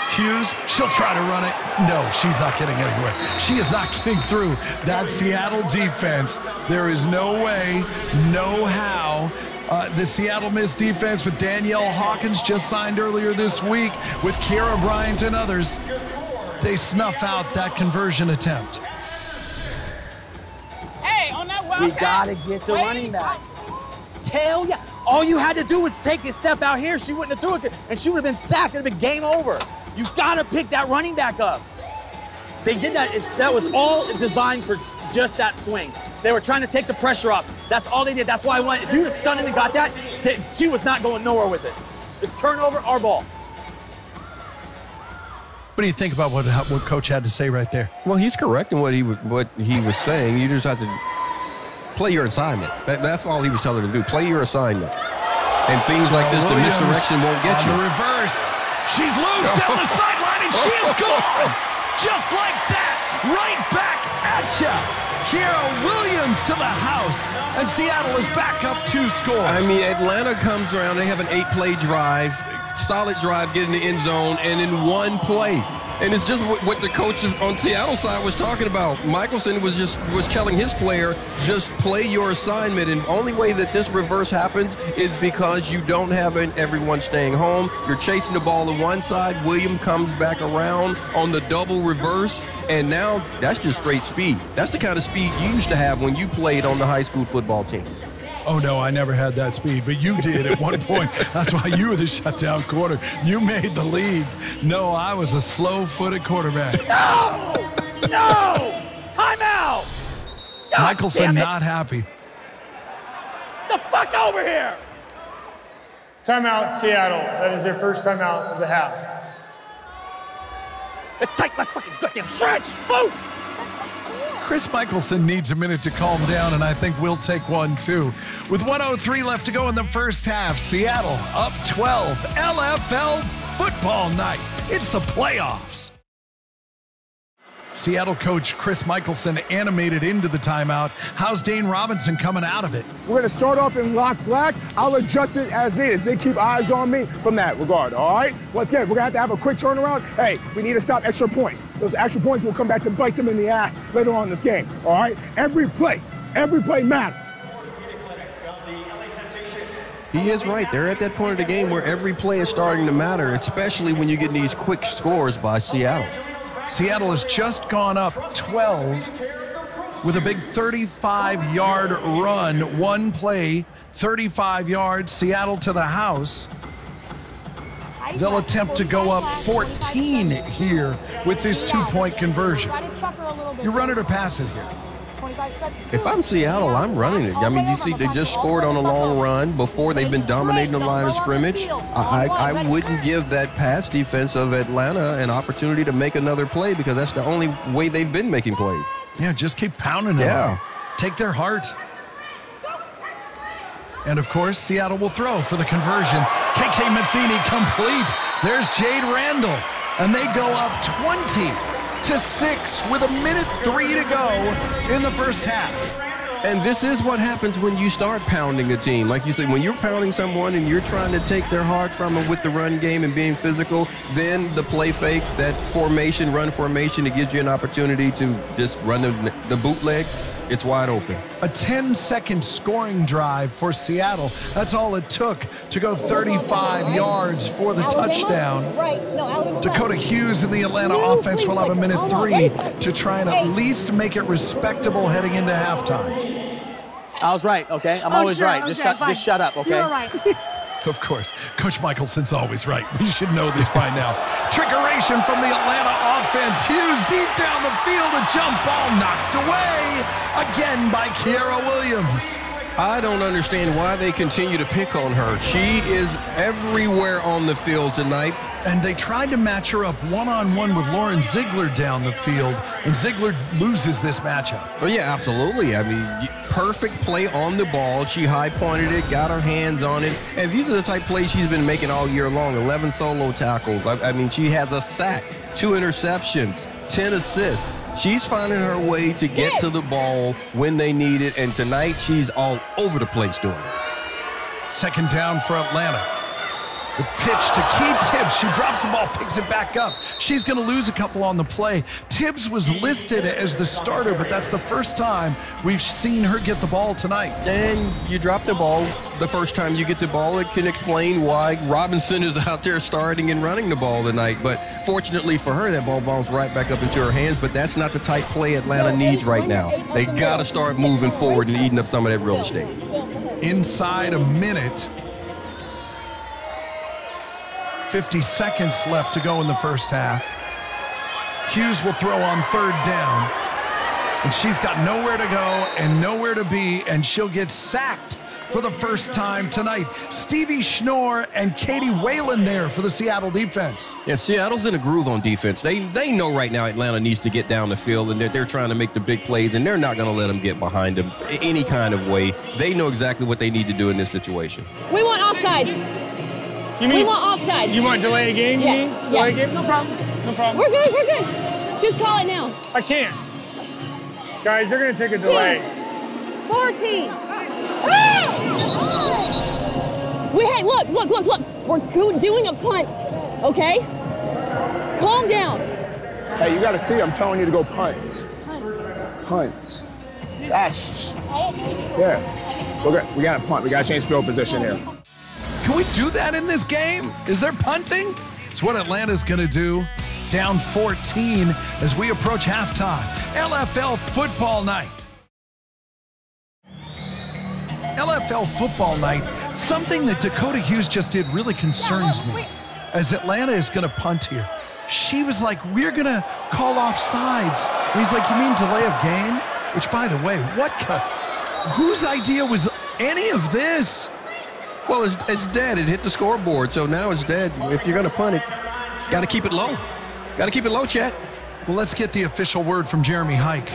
A: Hughes, she'll try to run it. No, she's not getting anywhere. She is not getting through that Seattle defense. There is no way, no how. The Seattle Miss defense with Danielle Hawkins, just signed earlier this week, with Kara Bryant and others, they snuff out that conversion attempt.
G: Hey, on that wildcat.
M: We gotta get the running back. Hell yeah. All you had to do was take a step out here. She wouldn't have threw it, and she would have been sacked. It would have been game over. You gotta pick that running back up. They did that. That was all designed for just that swing. They were trying to take the pressure off. That's all they did. That's why I went. If you would have stunned and got that, she was not going nowhere with it. It's turnover, our ball.
A: What do you think about what Coach had to say right there?
I: Well, he's correct in what he was saying. You just have to play your assignment. That's all he was telling her to do. Play your assignment. And things like this, the misdirection won't get you.
A: The reverse. She's loose down the sideline, and she is gone. Just like that, right back at ya. Kiara Williams to the house, and Seattle is back up 2 scores.
I: I mean, Atlanta comes around. They have an 8-play drive. solid drive, get in the end zone, and in one play. And it's just what the coach on Seattle's side was talking about. Michelson was telling his player, just play your assignment. And the only way that this reverse happens is because you don't have everyone staying home. You're chasing the ball on one side. William comes back around on the double reverse. And now that's just straight speed. That's the kind of speed you used to have when you played on the high school football team.
A: Oh, no, I never had that speed, but you did at one point. That's why you were the shutdown quarter. You made the league. No, I was a slow-footed quarterback.
M: No! No! Timeout! God
A: Michelson not happy.
M: The fuck over here!
L: Timeout, Seattle. That is their first timeout of the half.
M: Let's take my fucking goddamn stretch! Boot!
A: Chris Michelson needs a minute to calm down, and I think we'll take one, too. With 1:03 left to go in the first half, Seattle up 12. LFL football night. It's the playoffs. Seattle coach Chris Michelson animated into the timeout. How's Dane Robinson coming out of it?
F: We're going to start off in lock black. I'll adjust it as needed. They keep eyes on me from that regard, all right? Once again, we're going to have a quick turnaround. Hey, we need to stop extra points. Those extra points will come back to bite them in the ass later on in this game, all right? Every play matters.
I: He is right. They're at that point of the game where every play is starting to matter, especially when you get these quick scores by Seattle.
A: Seattle has just gone up 12 with a big 35-yard run. One play, 35 yards, Seattle to the house. They'll attempt to go up 14 here with this two-point conversion. You run it or pass it here?
I: If I'm Seattle, I'm running it. I mean, you see, they just scored on a long run before they've been dominating the line of scrimmage. I wouldn't give that pass defense of Atlanta an opportunity to make another play because that's the only way they've been making plays.
A: Yeah, just keep pounding them.
I: Yeah.
A: Take their heart. And, of course, Seattle will throw for the conversion. KK Matheny complete. There's Jade Randall. And they go up 20-6 with 1:03 to go in the first half.
I: And this is what happens when you start pounding a team. Like you said, when you're pounding someone and you're trying to take their heart from them with the run game and being physical, then the play fake, that formation, run formation, it gives you an opportunity to just run the bootleg. It's wide open.
A: A 10-second scoring drive for Seattle. That's all it took to go 35 yards for the touchdown. Dakota Hughes and the Atlanta offense will have 1:03 to try and at least make it respectable heading into halftime.
M: I was right, okay? I'm always right. Just shut up, okay?
C: You're right.
A: Of course. Coach Michelson's always right. We should know this by now. Trickeration from the Atlanta offense. Hughes deep down the field. A jump ball knocked away again by Kiara Williams.
I: I don't understand why they continue to pick on her. She is everywhere on the field tonight.
A: And they tried to match her up one-on-one with Lauren Ziegler down the field, and Ziegler loses this matchup.
I: Oh, yeah, absolutely. I mean, perfect play on the ball. She high-pointed it, got her hands on it. And these are the type of plays she's been making all year long. 11 solo tackles. I mean, she has a sack, 2 interceptions, 10 assists. She's finding her way to get to the ball when they need it, and tonight she's all over the place doing it.
A: Second down for Atlanta. The pitch to Key Tibbs. She drops the ball, picks it back up. She's going to lose a couple on the play. Tibbs was listed as the starter, but that's the first time we've seen her get the ball tonight.
I: And you drop the ball the first time you get the ball. It can explain why Robinson is out there starting and running the ball tonight. But fortunately for her, that ball bounced right back up into her hands. But that's not the type play Atlanta needs right now. They got to start moving forward and eating up some of that real estate.
A: Inside a minute. 50 seconds left to go in the first half. Hughes will throw on third down. And she's got nowhere to go and nowhere to be, and she'll get sacked for the first time tonight. Stevie Schnorr and Katie Whalen there for the Seattle defense.
I: Yeah, Seattle's in a groove on defense. They know right now Atlanta needs to get down the field, and they're trying to make the big plays, and they're not going to let them get behind them any kind of way. They know exactly what they need to do in this situation.
D: We want offsides. We want offsides.
L: You want delay a game,
D: yes.
L: you mean? Delay a game? No problem. No problem.
D: We're good. Just call it now.
L: I can't. Guys, they're going to take a delay.
D: 14. Hey, look. We're doing a punt, okay? Calm down.
F: Hey, you got to see, I'm telling you to go punt. Punt. That's, yeah. We got to punt. We got to change field position here.
A: Can we do that in this game? Is there punting? It's what Atlanta's going to do. Down 14 as we approach halftime. LFL Football Night. LFL Football Night, something that Dakota Hughes just did really concerns me. As Atlanta is going to punt here, she was like, we're going to call off sides. And he's like, you mean delay of game? Which, by the way, whose idea was any of this?
I: Well, it's dead. It hit the scoreboard, so now it's dead. If you're going to punt it, got to keep it low. Got to keep it low, Chet.
A: Well, let's get the official word from Jeremy Hike.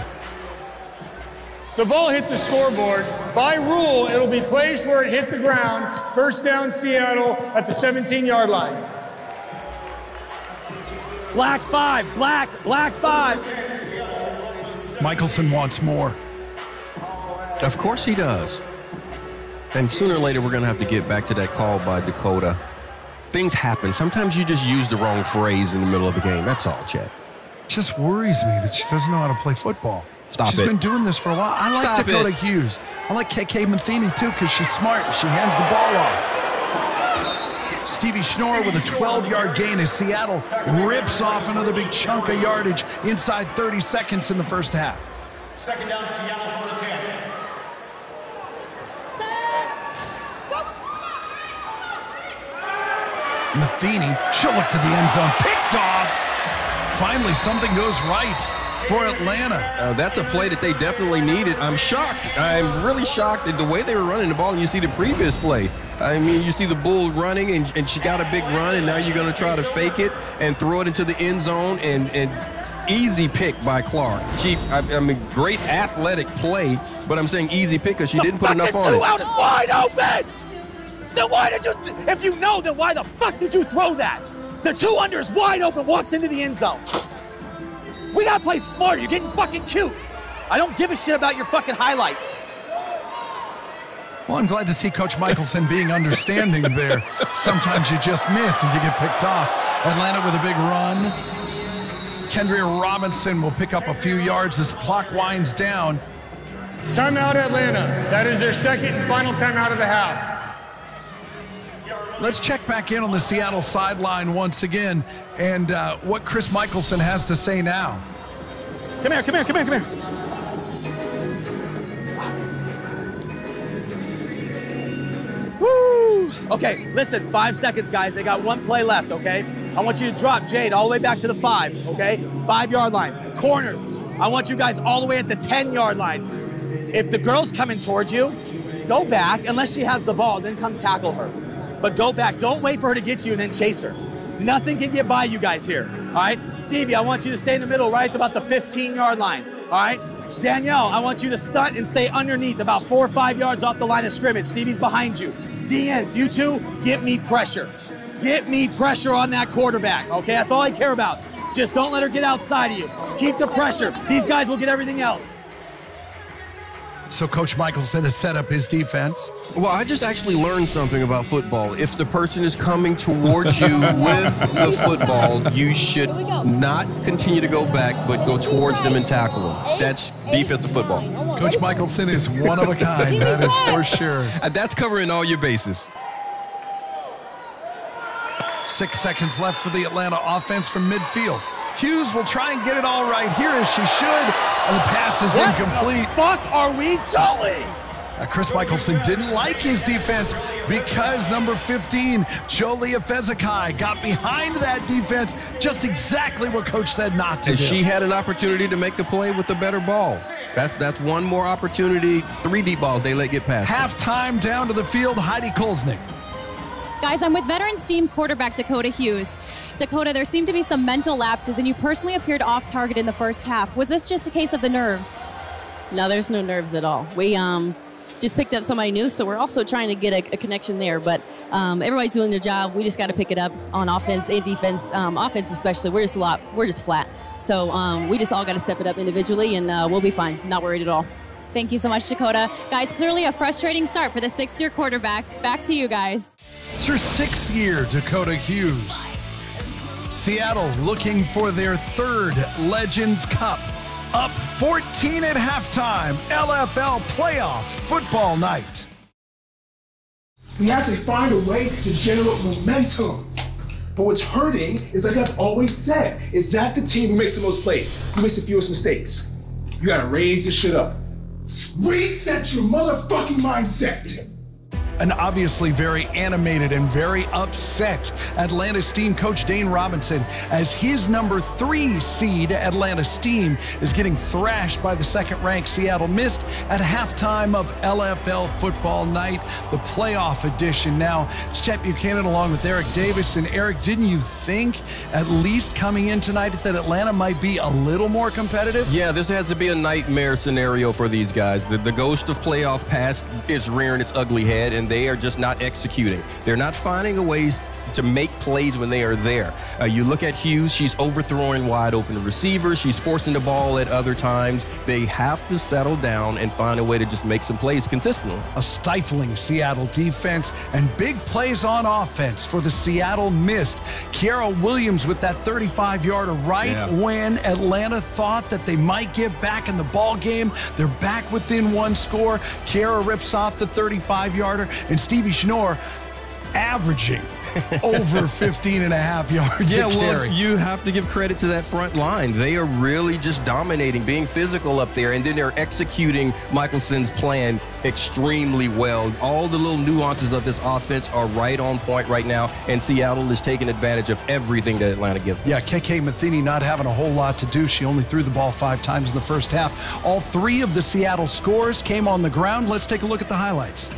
L: The ball hit the scoreboard. By rule, it'll be placed where it hit the ground. First down, Seattle at the 17-yard line.
M: Black 5, black 5.
A: Michelson wants more.
I: Of course he does. And sooner or later, we're going to have to get back to that call by Dakota. Things happen. Sometimes you just use the wrong phrase in the middle of the game. That's all, Chet.
A: Just worries me that she doesn't know how to play football. She's been doing this for a while. I like Dakota Hughes. I like KK Matheny, too, because she's smart and she hands the ball off. Stevie Schnorr with a 12-yard gain as Seattle rips off another big chunk of yardage inside 30 seconds in the first half.
E: Second down, Seattle for the 10.
A: Matheny, she'll look to the end zone, picked off. Finally, something goes right for Atlanta.
I: That's a play that they definitely needed. I'm shocked. I'm really shocked at the way they were running the ball, and you see the previous play. I mean, you see the bull running, and she got a big run, and now you're going to try to fake it and throw it into the end zone, and easy pick by Clark. I mean, great athletic play, but I'm saying easy pick because she didn't put enough on it.
M: The two out is wide open! Then why did you, if you know, then why the fuck did you throw that? The 2 under is wide open, walks into the end zone. We gotta play smarter. You're getting fucking cute. I don't give a shit about your fucking highlights.
A: Well, I'm glad to see Coach Michelson being understanding there. Sometimes you just miss and you get picked off. Atlanta with a big run. Kendria Robinson will pick up a few yards as the clock winds down.
L: Timeout, Atlanta. That is their second and final timeout of the half.
A: Let's check back in on the Seattle sideline once again and what Chris Michelson has to say now.
M: Come here. Woo! Okay, listen, 5 seconds, guys. They got 1 play left, okay? I want you to drop Jade all the way back to the 5, okay? 5-yard line. Corners, I want you guys all the way at the 10-yard line. If the girl's coming towards you, go back, unless she has the ball, then come tackle her. But go back. Don't wait for her to get to you and then chase her. Nothing can get by you guys here, all right? Stevie, I want you to stay in the middle right about the 15-yard line, all right? Danielle, I want you to stunt and stay underneath about 4 or 5 yards off the line of scrimmage. Stevie's behind you. DNs, you two, get me pressure. Get me pressure on that quarterback, okay? That's all I care about. Just don't let her get outside of you. Keep the pressure. These guys will get everything else.
A: So Coach Michelson has set up his defense.
I: Well, I just actually learned something about football. If the person is coming towards you with the football, you should not continue to go back, but go towards them and tackle them. That's defensive football.
A: Coach Michelson is one of a kind, that is for sure.
I: That's covering all your bases.
A: 6 seconds left for the Atlanta offense from midfield. Hughes will try and get it all right here as she should, and the pass is incomplete.
M: What the fuck are we doing?
A: Chris Michelson didn't like his defense because number 15, Jolie Fezekai, got behind that defense, just exactly what Coach said not to do.
I: She had an opportunity to make the play with the better ball. That's one more opportunity. 3 deep balls they let get past.
A: Halftime down to the field, Heidi Kolznick.
J: Guys, I'm with veterans team quarterback Dakota Hughes. Dakota, there seemed to be some mental lapses, and you personally appeared off target in the first half. Was this just a case of the nerves?
O: No, there's no nerves at all. We just picked up somebody new, so we're also trying to get a connection there. But everybody's doing their job. We just got to pick it up on offense and defense. Offense especially, we're just flat. So we just all got to step it up individually, and we'll be fine. Not worried at all.
J: Thank you so much, Dakota. Guys, clearly a frustrating start for the sixth-year quarterback. Back to you guys.
A: It's her 6th year, Dakota Hughes. Seattle looking for their 3rd Legends Cup. Up 14 at halftime, LFL playoff football night.
F: We have to find a way to generate momentum. But what's hurting is, like I've always said, it's not the team who makes the most plays, who makes the fewest mistakes. You gotta raise this shit up. Reset your motherfucking mindset.
A: An obviously very animated and very upset Atlanta Steam coach Dane Robinson, as his number 3 seed Atlanta Steam is getting thrashed by the 2nd-ranked Seattle Mist at halftime of LFL football night, the playoff edition. Now, it's Chet Buchanan along with Eric Davis. And Eric, didn't you think, at least coming in tonight, that Atlanta might be a little more competitive?
I: Yeah, this has to be a nightmare scenario for these guys. The ghost of playoff past is rearing its ugly head, and they are just not executing. They're not finding a ways to make plays when they are there. You look at Hughes, she's overthrowing wide open receivers. She's forcing the ball at other times. They have to settle down and find a way to just make some plays consistently.
A: A stifling Seattle defense and big plays on offense for the Seattle Mist. Kiara Williams with that 35-yarder right when Atlanta thought that they might get back in the ball game. They're back within 1 score. Kiara rips off the 35-yarder, and Stevie Schnorr averaging over 15 and a half yards a carry.
I: You have to give credit to that front line. They are really just dominating, being physical up there, and then they're executing Michelson's plan extremely well. All the little nuances of this offense are right on point right now, and Seattle is taking advantage of everything that Atlanta gives them.
A: Yeah, KK Matheny not having a whole lot to do. She only threw the ball 5 times in the first half. All 3 of the Seattle scores came on the ground. Let's take a look at the highlights.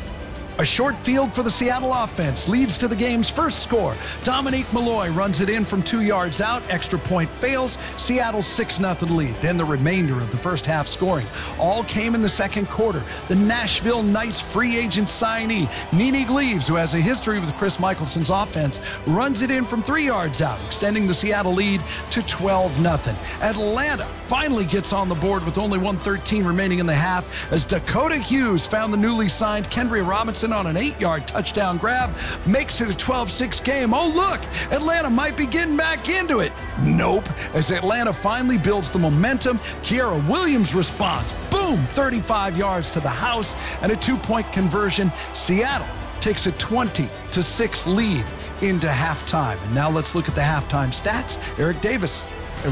A: A short field for the Seattle offense leads to the game's first score. Dominique Malloy runs it in from 2 yards out. Extra point fails. Seattle's 6-0 lead. Then the remainder of the first half scoring all came in the second quarter. The Nashville Knights free agent signee, Nene Gleaves, who has a history with Chris Michelson's offense, runs it in from 3 yards out, extending the Seattle lead to 12-0. Atlanta finally gets on the board with only 1:13 remaining in the half as Dakota Hughes found the newly signed Kendria Robinson on an 8-yard touchdown grab, makes it a 12-6 game. Oh, look, Atlanta might be getting back into it. Nope. As Atlanta finally builds the momentum, Kiara Williams responds. Boom, 35 yards to the house and a 2-point conversion. Seattle takes a 20-6 lead into halftime. And now let's look at the halftime stats. Eric Davis.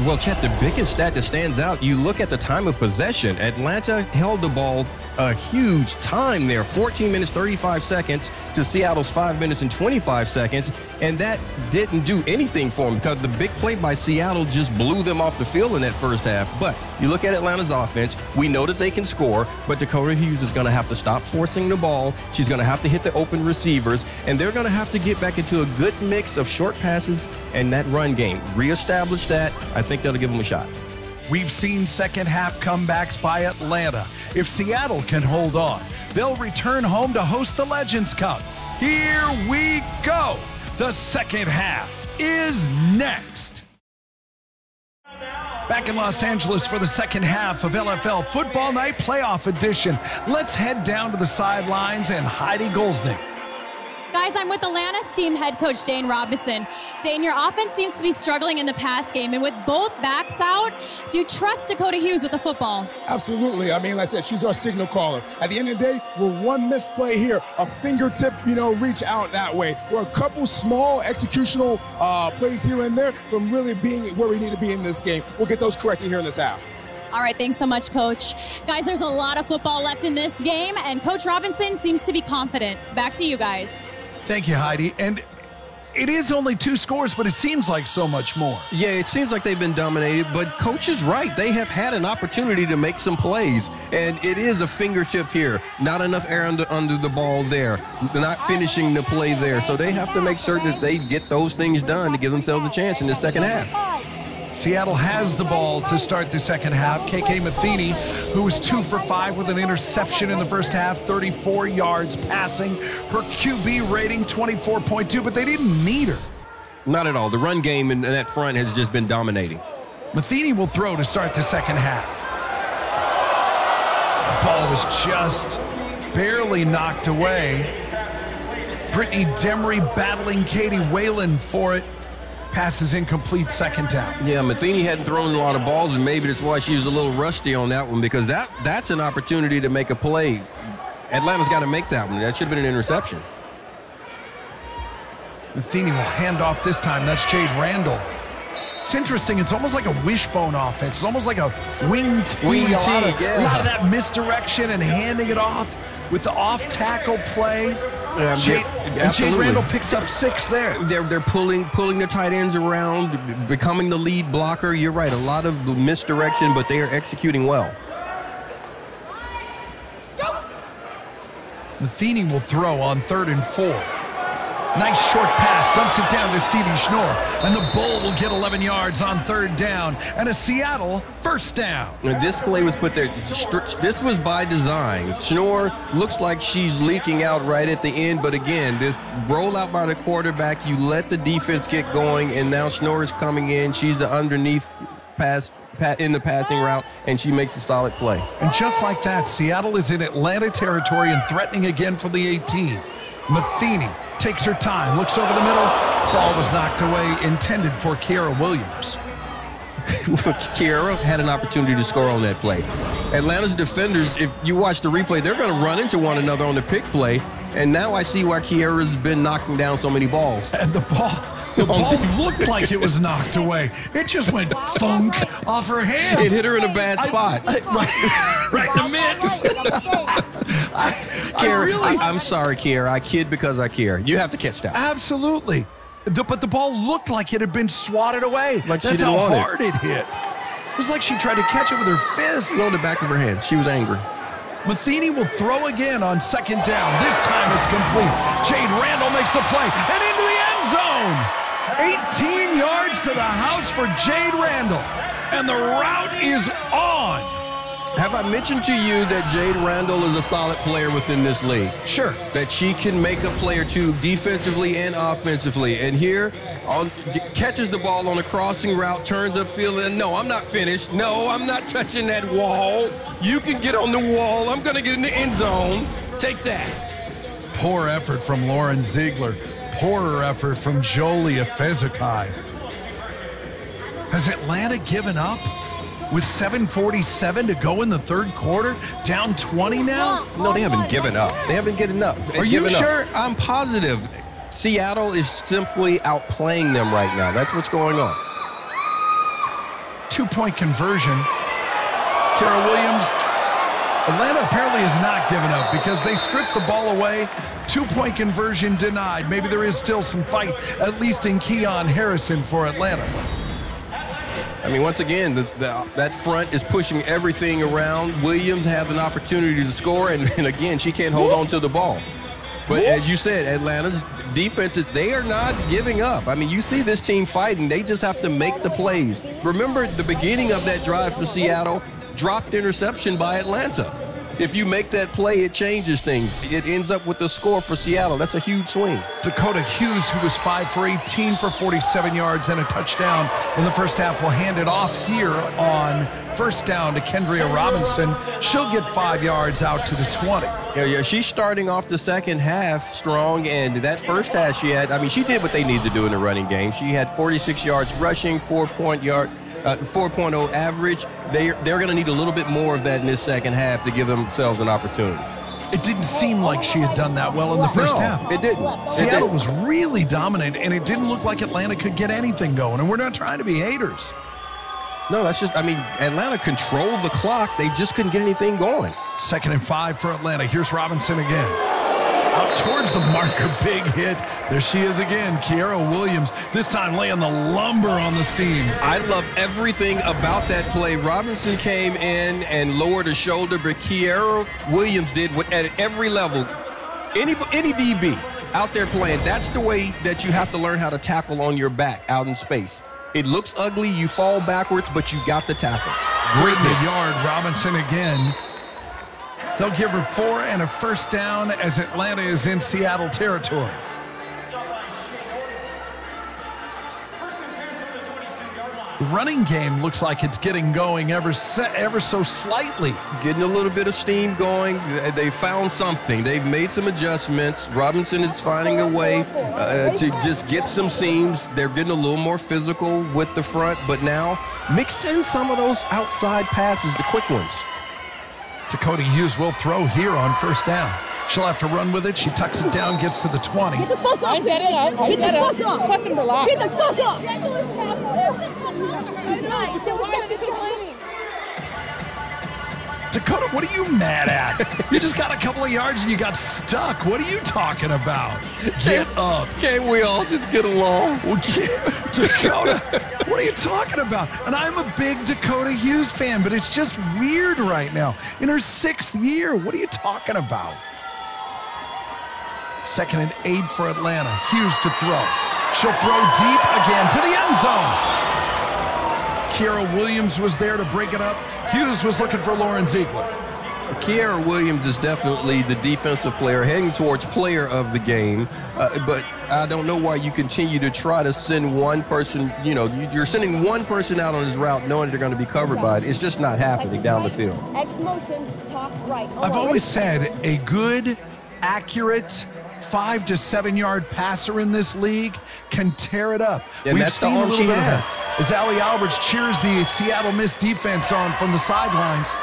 I: Well, Chet, the biggest stat that stands out, you look at the time of possession. Atlanta held the ball a huge time there, 14 minutes, 35 seconds to Seattle's 5 minutes and 25 seconds, and that didn't do anything for them because the big play by Seattle just blew them off the field in that first half. But you look at Atlanta's offense, we know that they can score, but Dakota Hughes is going to have to stop forcing the ball. She's going to have to hit the open receivers, and they're going to have to get back into a good mix of short passes and that run game. Reestablish that. I think that'll give them a shot.
A: We've seen second half comebacks by Atlanta. If Seattle can hold on, they'll return home to host the Legends Cup. Here we go. The second half is next. Back in Los Angeles for the second half of LFL Football Night Playoff Edition. Let's head down to the sidelines and Heidi Golznick.
J: Guys, I'm with Atlanta Steam head coach Dane Robinson. Dane, your offense seems to be struggling in the pass game, and with both backs out, do you trust Dakota Hughes with the football?
F: Absolutely. I mean, like I said, she's our signal caller. At the end of the day, we're one misplay here, a fingertip, reach out that way. We're a couple small executional plays here and there from really being where we need to be in this game. We'll get those corrected here in this half.
J: All right, thanks so much, Coach. Guys, there's a lot of football left in this game, and Coach Robinson seems to be confident. Back to you guys.
A: Thank you, Heidi. And it is only 2 scores, but it seems like so much more.
I: Yeah, it seems like they've been dominated, but Coach is right. They have had an opportunity to make some plays, and it is a fingertip here. Not enough air under the ball there. They're not finishing the play there, so they have to make certain that they get those things done to give themselves a chance in the second half.
A: Seattle has the ball to start the second half. KK Matheny, who was 2 for 5 with an interception in the first half, 34 yards passing. Her QB rating 24.2, but they didn't need her.
I: Not at all. The run game in that front has just been dominating.
A: Matheny will throw to start the second half. ball was just barely knocked away. Brittany Demery battling Katie Whalen for it. Passes incomplete, second down.
I: Yeah, Matheny hadn't thrown a lot of balls, and maybe that's why she was a little rusty on that one, because that's an opportunity to make a play. Atlanta's got to make that one. That should have been an interception.
A: Matheny will hand off this time. That's Jade Randall. It's interesting. It's almost like a wishbone offense. It's almost like a wing tee.
I: Wing tee,
A: a lot of that misdirection and handing it off with the off-tackle play. Jade Randall picks up 6 there.
I: They're pulling the tight ends around, becoming the lead blocker. You're right, a lot of misdirection, but they are executing well.
A: Matheny will throw on 3rd and 4. Nice short pass, dumps it down to Stevie Schnorr, and the Bull will get 11 yards on 3rd down, and a Seattle first down.
I: And this play was put there. This was by design. Schnorr looks like she's leaking out right at the end, but again, this rollout by the quarterback, you let the defense get going, and now Schnorr is coming in. She's the underneath pass in the passing route, and she makes a solid play.
A: And just like that, Seattle is in Atlanta territory and threatening again for the 18. Matheny takes her time, looks over the middle. Ball was knocked away, intended for Kiara Williams.
I: Kiara had an opportunity to score on that play. Atlanta's defenders, if you watch the replay, they're going to run into one another on the pick play, and now I see why Kiara's been knocking down so many balls.
A: And the ball looked like it was knocked away. It just went thunk off her hands.
I: It hit her in a bad spot.
A: Right in the midst.
I: I'm sorry, Kiara. I kid because I care. You have to catch that.
A: Absolutely. But the ball looked like it had been swatted away.
I: Like
A: That's how hard it hit. It was like she tried to catch it with her fists.
I: No, the back of her hand. She was angry.
A: Matheny will throw again on 2nd down. This time it's complete. Jade Randall makes the play and into the end zone. 18 yards to the house for Jade Randall. And the route is on.
I: Have I mentioned to you that Jade Randall is a solid player within this league?
A: Sure.
I: That she can make a play or two defensively and offensively. And here, catches the ball on a crossing route, turns upfield, and no, I'm not finished. No, I'm not touching that wall. You can get on the wall. I'm going to get in the end zone. Take that.
A: Poor effort from Lauren Ziegler. Poorer effort from Jolie Efezukai. Has Atlanta given up? With 7:47 to go in the 3rd quarter, down 20 now?
I: No, they haven't given up. They haven't given up.
A: Are you sure?
I: I'm positive. Seattle is simply outplaying them right now. That's what's going on.
A: 2-point conversion. Kiara Williams. Atlanta apparently has not given up because they stripped the ball away. 2-point conversion denied. Maybe there is still some fight, at least in Keon Harrison for Atlanta.
I: I mean, once again, that front is pushing everything around. Williams has an opportunity to score, and again, she can't hold on to the ball. But as you said, Atlanta's defenses, they are not giving up. I mean, you see this team fighting. They just have to make the plays. Remember the beginning of that drive for Seattle, dropped interception by Atlanta. If you make that play, it changes things. It ends up with the score for Seattle. That's a huge swing.
A: Dakota Hughes, who was 5 for 18 for 47 yards and a touchdown in the first half, will hand it off here on 1st down to Kendria Robinson. She'll get 5 yards out to the 20.
I: Yeah, she's starting off the second half strong, and that first half she did what they needed to do in the running game. She had 46 yards rushing, 4.0 average. They're going to need a little bit more of that in this second half to give themselves an opportunity.
A: It didn't seem like she had done that well in the first half.
I: It didn't.
A: Seattle was really dominant, and it didn't look like Atlanta could get anything going, and we're not trying to be haters.
I: No, that's just, Atlanta controlled the clock. They just couldn't get anything going.
A: 2nd and 5 for Atlanta. Here's Robinson again. Up towards the marker, big hit. There she is again, Kiara Williams, this time laying the lumber on the steam.
I: I love everything about that play. Robinson came in and lowered her shoulder, but Kiara Williams did what at every level. Any DB out there playing, that's the way that you have to learn how to tackle on your back out in space. It looks ugly, you fall backwards, but you got the tackle.
A: Great in the yard, Robinson again. They'll give her 4 and a 1st down as Atlanta is in Seattle territory. The running game looks like it's getting going ever so slightly.
I: Getting a little bit of steam going. They found something. They've made some adjustments. Robinson is finding a way to just get some seams. They're getting a little more physical with the front, but now mix in some of those outside passes, the quick ones.
A: Dakota Hughes will throw here on first down. She'll have to run with it. She tucks it down, gets to the 20.
D: Get the fuck up. Get the fuck up. Fucking relax. Get the fuck up.
A: Dakota, what are you mad at? You just got a couple of yards and you got stuck. What are you talking about? Get up.
I: Can't we all just get along?
A: Dakota, what are you talking about? And I'm a big Dakota Hughes fan, but it's just weird right now. In her 6th year, what are you talking about? 2nd and 8 for Atlanta. Hughes to throw. She'll throw deep again to the end zone. Kiara Williams was there to break it up. Hughes was looking for Lauren Ziegler.
I: Kiara Williams is definitely the defensive player heading towards player of the game, but I don't know why you continue to try to send one person, you're sending one person out on his route knowing they're going to be covered by it. It's just not happening down the field.
D: X motion, toss right.
A: I've always said a good, accurate 5 to 7 yard passer in this league can tear it up.
I: And
A: We've
I: that's the
A: seen a
I: arm
A: little
I: she
A: bit
I: has.
A: of that. As Allie Alberts cheers the Seattle Mist defense on from the sidelines,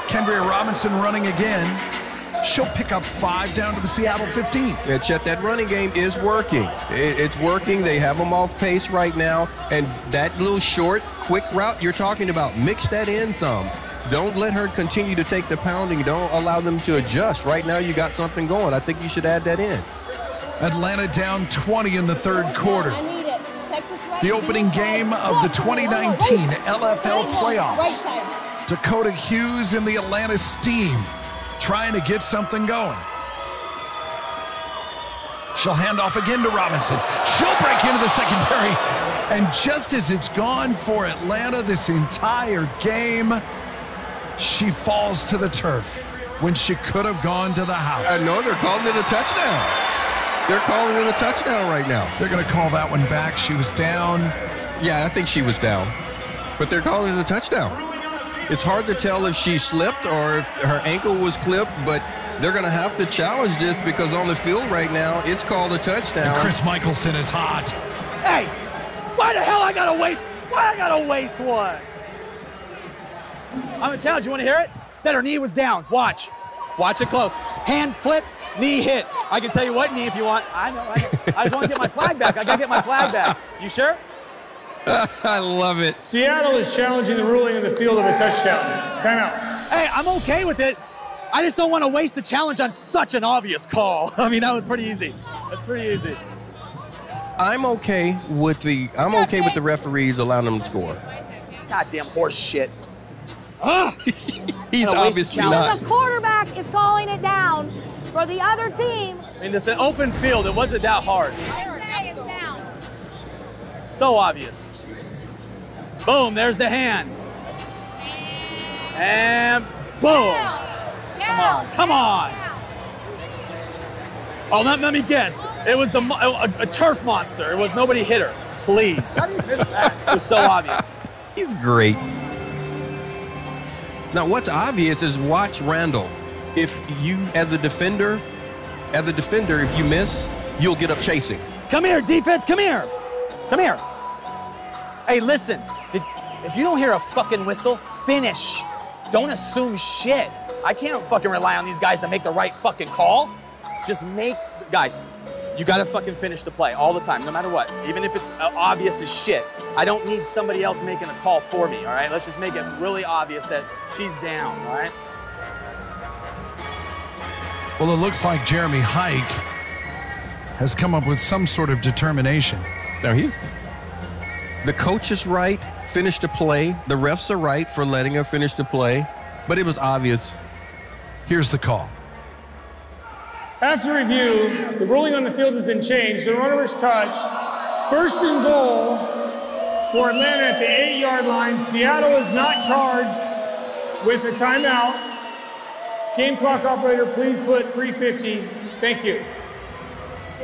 A: Kendria Robinson running again. She'll pick up 5 down to the Seattle 15.
I: Yeah, Chet, that running game is working. It's working. They have them off pace right now. And that little short, quick route you're talking about, mix that in some. Don't let her continue to take the pounding. Don't allow them to adjust. Right now you got something going. I think you should add that in.
A: Atlanta down 20 in the 3rd quarter. The opening game of the 2019 LFL playoffs. Dakota Hughes and the Atlanta Steam trying to get something going. She'll hand off again to Robinson. She'll break into the secondary. And just as it's gone for Atlanta this entire game, she falls to the turf when she could have gone to the house.
I: I know, they're calling it a touchdown. They're calling it a touchdown right now.
A: They're going to call that one back. She was down.
I: Yeah, I think she was down. But they're calling it a touchdown. It's hard to tell if she slipped or if her ankle was clipped, but they're going to have to challenge this because on the field right now, it's called a touchdown.
A: And Chris Michelson is hot.
M: Hey, why the hell I gotta waste one? I'm gonna challenge. You want to hear it? That her knee was down. Watch it close. Hand flip, knee hit. I can tell you what knee if you want. I know. I just want to get my flag back. I gotta get my flag back. You sure?
I: I love it.
L: Seattle is challenging the ruling in the field of a touchdown. Timeout.
M: Hey, I'm okay with it. I just don't want to waste the challenge on such an obvious call. I mean, that was pretty easy. That's pretty easy.
I: I'm okay with the referees allowing them to score.
M: Goddamn horse shit.
I: He's obviously not.
D: The quarterback is calling it down for the other team.
M: I mean, it's an open field. It wasn't that hard. So obvious. Boom, there's the hand. And boom. Come on. Oh, let me guess. It was a turf monster. It was nobody hit her. Please. How do you miss that? It was so obvious.
I: He's great. Now, what's obvious is watch Randall. If you, as a defender, if you miss, you'll get up chasing.
M: Come here, defense. Come here. Come here. Hey, listen. If you don't hear a fucking whistle, finish. Don't assume shit. I can't fucking rely on these guys to make the right fucking call. Just guys, you gotta fucking finish the play all the time, no matter what. Even if it's obvious as shit. I don't need somebody else making a call for me, all right? Let's just make it really obvious that she's down, all right?
A: Well, it looks like Jeremy Hike has come up with some sort of determination.
I: Now the coach is right, finish the play. The refs are right for letting her finish the play, but it was obvious.
A: Here's the call.
L: After review, the ruling on the field has been changed. The runner was touched. 1st and goal for Atlanta at the 8-yard line. Seattle is not charged with a timeout. Game clock operator, please put 3:50. Thank you.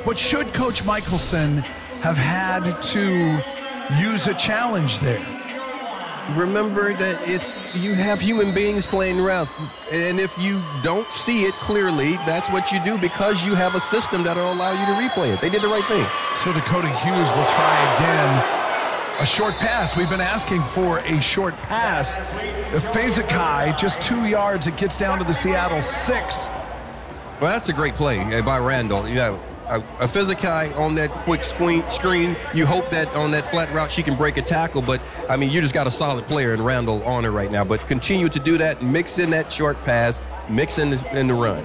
A: But should Coach Michelson have had to use a challenge there?
I: remember that you have human beings playing refs, and if you don't see it clearly, that's what you do because you have a system that'll allow you to replay it. They did the right thing.
A: So Dakota Hughes will try again. A short pass. We've been asking for a short pass. Fazekai, just 2 yards. It gets down to the Seattle 6.
I: Well, that's a great play by Randall. You know, a Fazekai on that quick screen, you hope that on that flat route she can break a tackle, but, I mean, you just got a solid player in Randall on her right now. But continue to do that, mix in that short pass, mix in the run.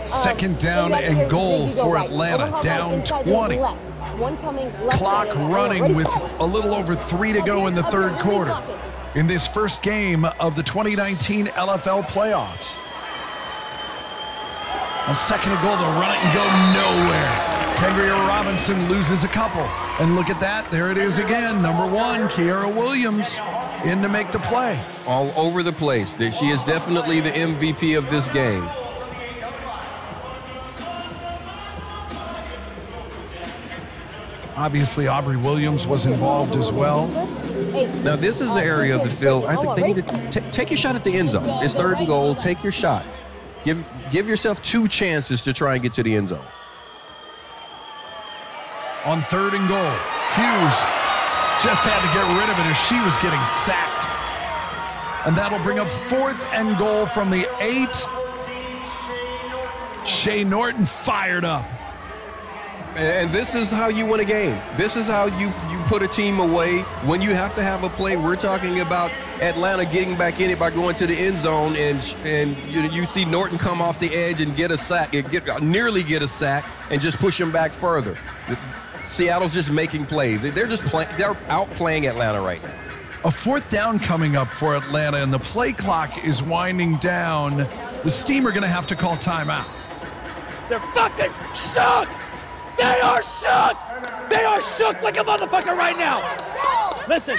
A: Second down and goal for Atlanta, down 20. Clock running with a little over 3 to go in the third quarter in this first game of the 2019 LFL playoffs. On second and goal, they'll run it and go nowhere. Kendria Robinson loses a couple. And look at that, there it is again. Number 1, Kiara Williams in to make the play.
I: All over the place. She is definitely the MVP of this game.
A: Obviously, Aubrey Williams was involved as well.
I: Now, this is the area of the field. I think they need to take your shot at the end zone. It's third and goal. Take your shots. Give yourself 2 chances to try and get to the end zone.
A: On third and goal, Hughes just had to get rid of it as she was getting sacked. And that'll bring up 4th and goal from the 8. Shea Norton fired up.
I: And this is how you win a game. This is how you put a team away when you have to have a play. We're talking about Atlanta getting back in it by going to the end zone, and you see Norton come off the edge and get a sack, nearly get a sack, and just push him back further. Seattle's just making plays. They're outplaying Atlanta right now.
A: A 4th down coming up for Atlanta, and the play clock is winding down. The Steam are going to have to call timeout.
M: They're fucking shook! They are shook! They are shook like a motherfucker right now! Listen.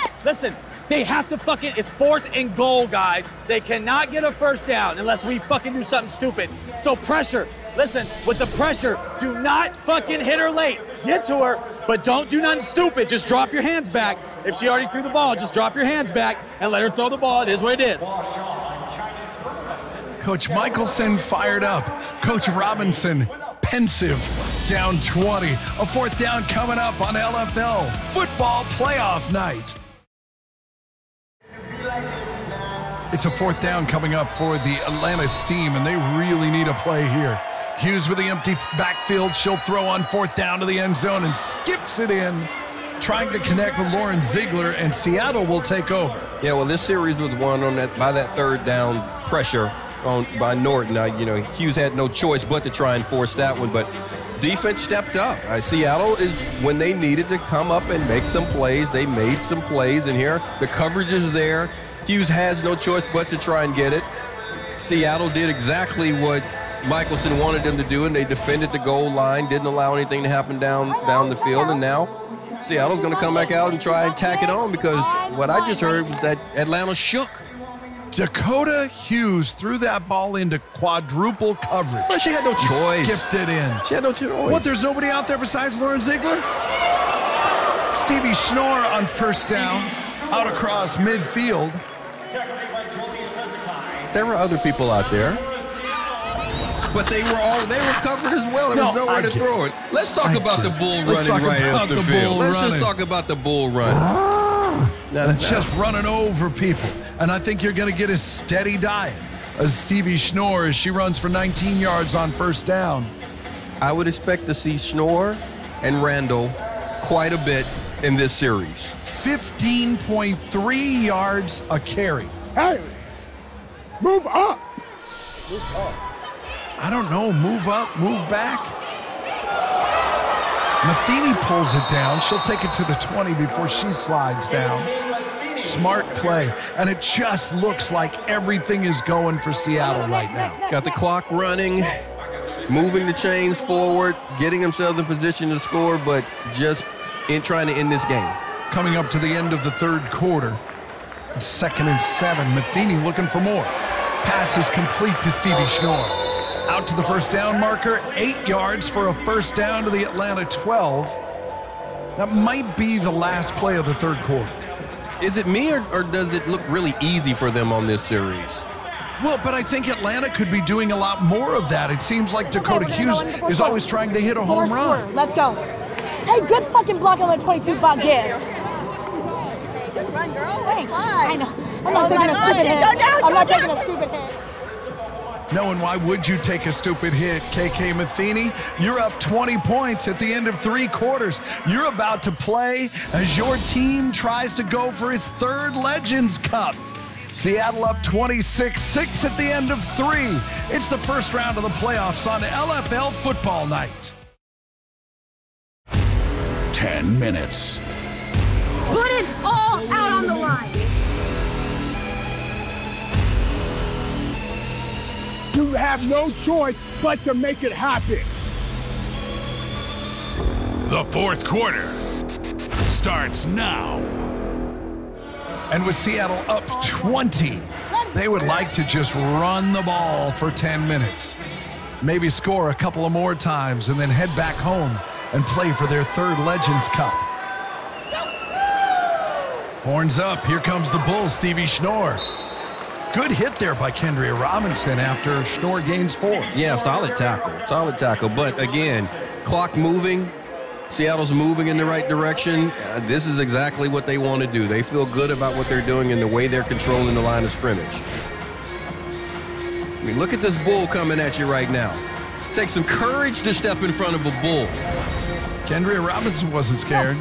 M: They have to fucking, it's 4th and goal, guys. They cannot get a first down unless we fucking do something stupid. So pressure. Listen, with the pressure, do not fucking hit her late. Get to her, but don't do nothing stupid. Just drop your hands back. If she already threw the ball, just drop your hands back and let her throw the ball. It is what it is.
A: Coach Michelson fired up. Coach Robinson pensive, down 20. A 4th down coming up on LFL football playoff night. It's a 4th down coming up for the Atlanta Steam, and they really need a play here. Hughes with the empty backfield. She'll throw on 4th down to the end zone and skips it in, trying to connect with Lauren Ziegler, and Seattle will take over.
I: Yeah, well, this series was won on by that 3rd down pressure by Norton. Hughes had no choice but to try and force that one, but defense stepped up. Seattle is, when they needed to come up and make some plays, they made some plays, and here the coverage is there. Hughes has no choice but to try and get it. Seattle did exactly what Michelson wanted them to do, and they defended the goal line, didn't allow anything to happen down the field, and now Seattle's going to come back out and try and tack it on, because what I just heard was that Atlanta shook.
A: Dakota Hughes threw that ball into quadruple coverage.
I: But she had no choice.
A: Skipped it in.
I: She had no choice.
A: What, there's nobody out there besides Lauren Ziegler? Stevie Schnorr on 1st down, out across midfield.
I: There were other people out there, but they were covered as well. There was nowhere to throw it. Let's talk about the bull running right up the field. Let's just talk about the bull run.
A: Just running over people. And I think you're going to get a steady diet as Stevie Schnorr as she runs for 19 yards on 1st down.
I: I would expect to see Schnorr and Randall quite a bit in this series.
A: 15.3 yards a carry.
F: Hey, move up. Move up.
A: I don't know, move up, move back. Matheny pulls it down. She'll take it to the 20 before she slides down. Smart play, and it just looks like everything is going for Seattle right now.
I: Got the clock running, moving the chains forward, getting themselves in position to score, but just trying to end this game.
A: Coming up to the end of the 3rd quarter, 2nd and 7. Matheny looking for more. Pass is complete to Stevie Schnorr. Out to the 1st down marker, 8 yards for a 1st down to the Atlanta 12. That might be the last play of the 3rd quarter.
I: Is it me or does it look really easy for them on this series?
A: Well, but I think Atlanta could be doing a lot more of that. It seems like Dakota Hughes is always trying to hit a home run.
C: Let's go. Hey, good fucking block on the 22 buck give.
D: Good run, girl.
C: Thanks. I know. I'm not taking a stupid hit. I'm not taking a stupid hit.
A: No, and why would you take a stupid hit, KK Matheny? You're up 20 points at the end of 3 quarters. You're about to play as your team tries to go for its 3rd Legends Cup. Seattle up 26-6 at the end of 3. It's the first round of the playoffs on LFL Football Night.
B: 10 minutes.
C: Put it all out on the line.
F: You have no choice but to make it happen.
B: The 4th quarter starts now.
A: And with Seattle up 20, they would like to just run the ball for 10 minutes. Maybe score a couple of more times and then head back home and play for their 3rd Legends Cup. Horns up, here comes the bull, Stevie Schnorr. Good hit there by Kendria Robinson after Schnorr gains 4.
I: Yeah, solid tackle. But again, clock moving. Seattle's moving in the right direction. This is exactly what they want to do. They feel good about what they're doing and the way they're controlling the line of scrimmage. I mean, look at this bull coming at you right now. Take some courage to step in front of a bull.
A: Kendria Robinson wasn't scared.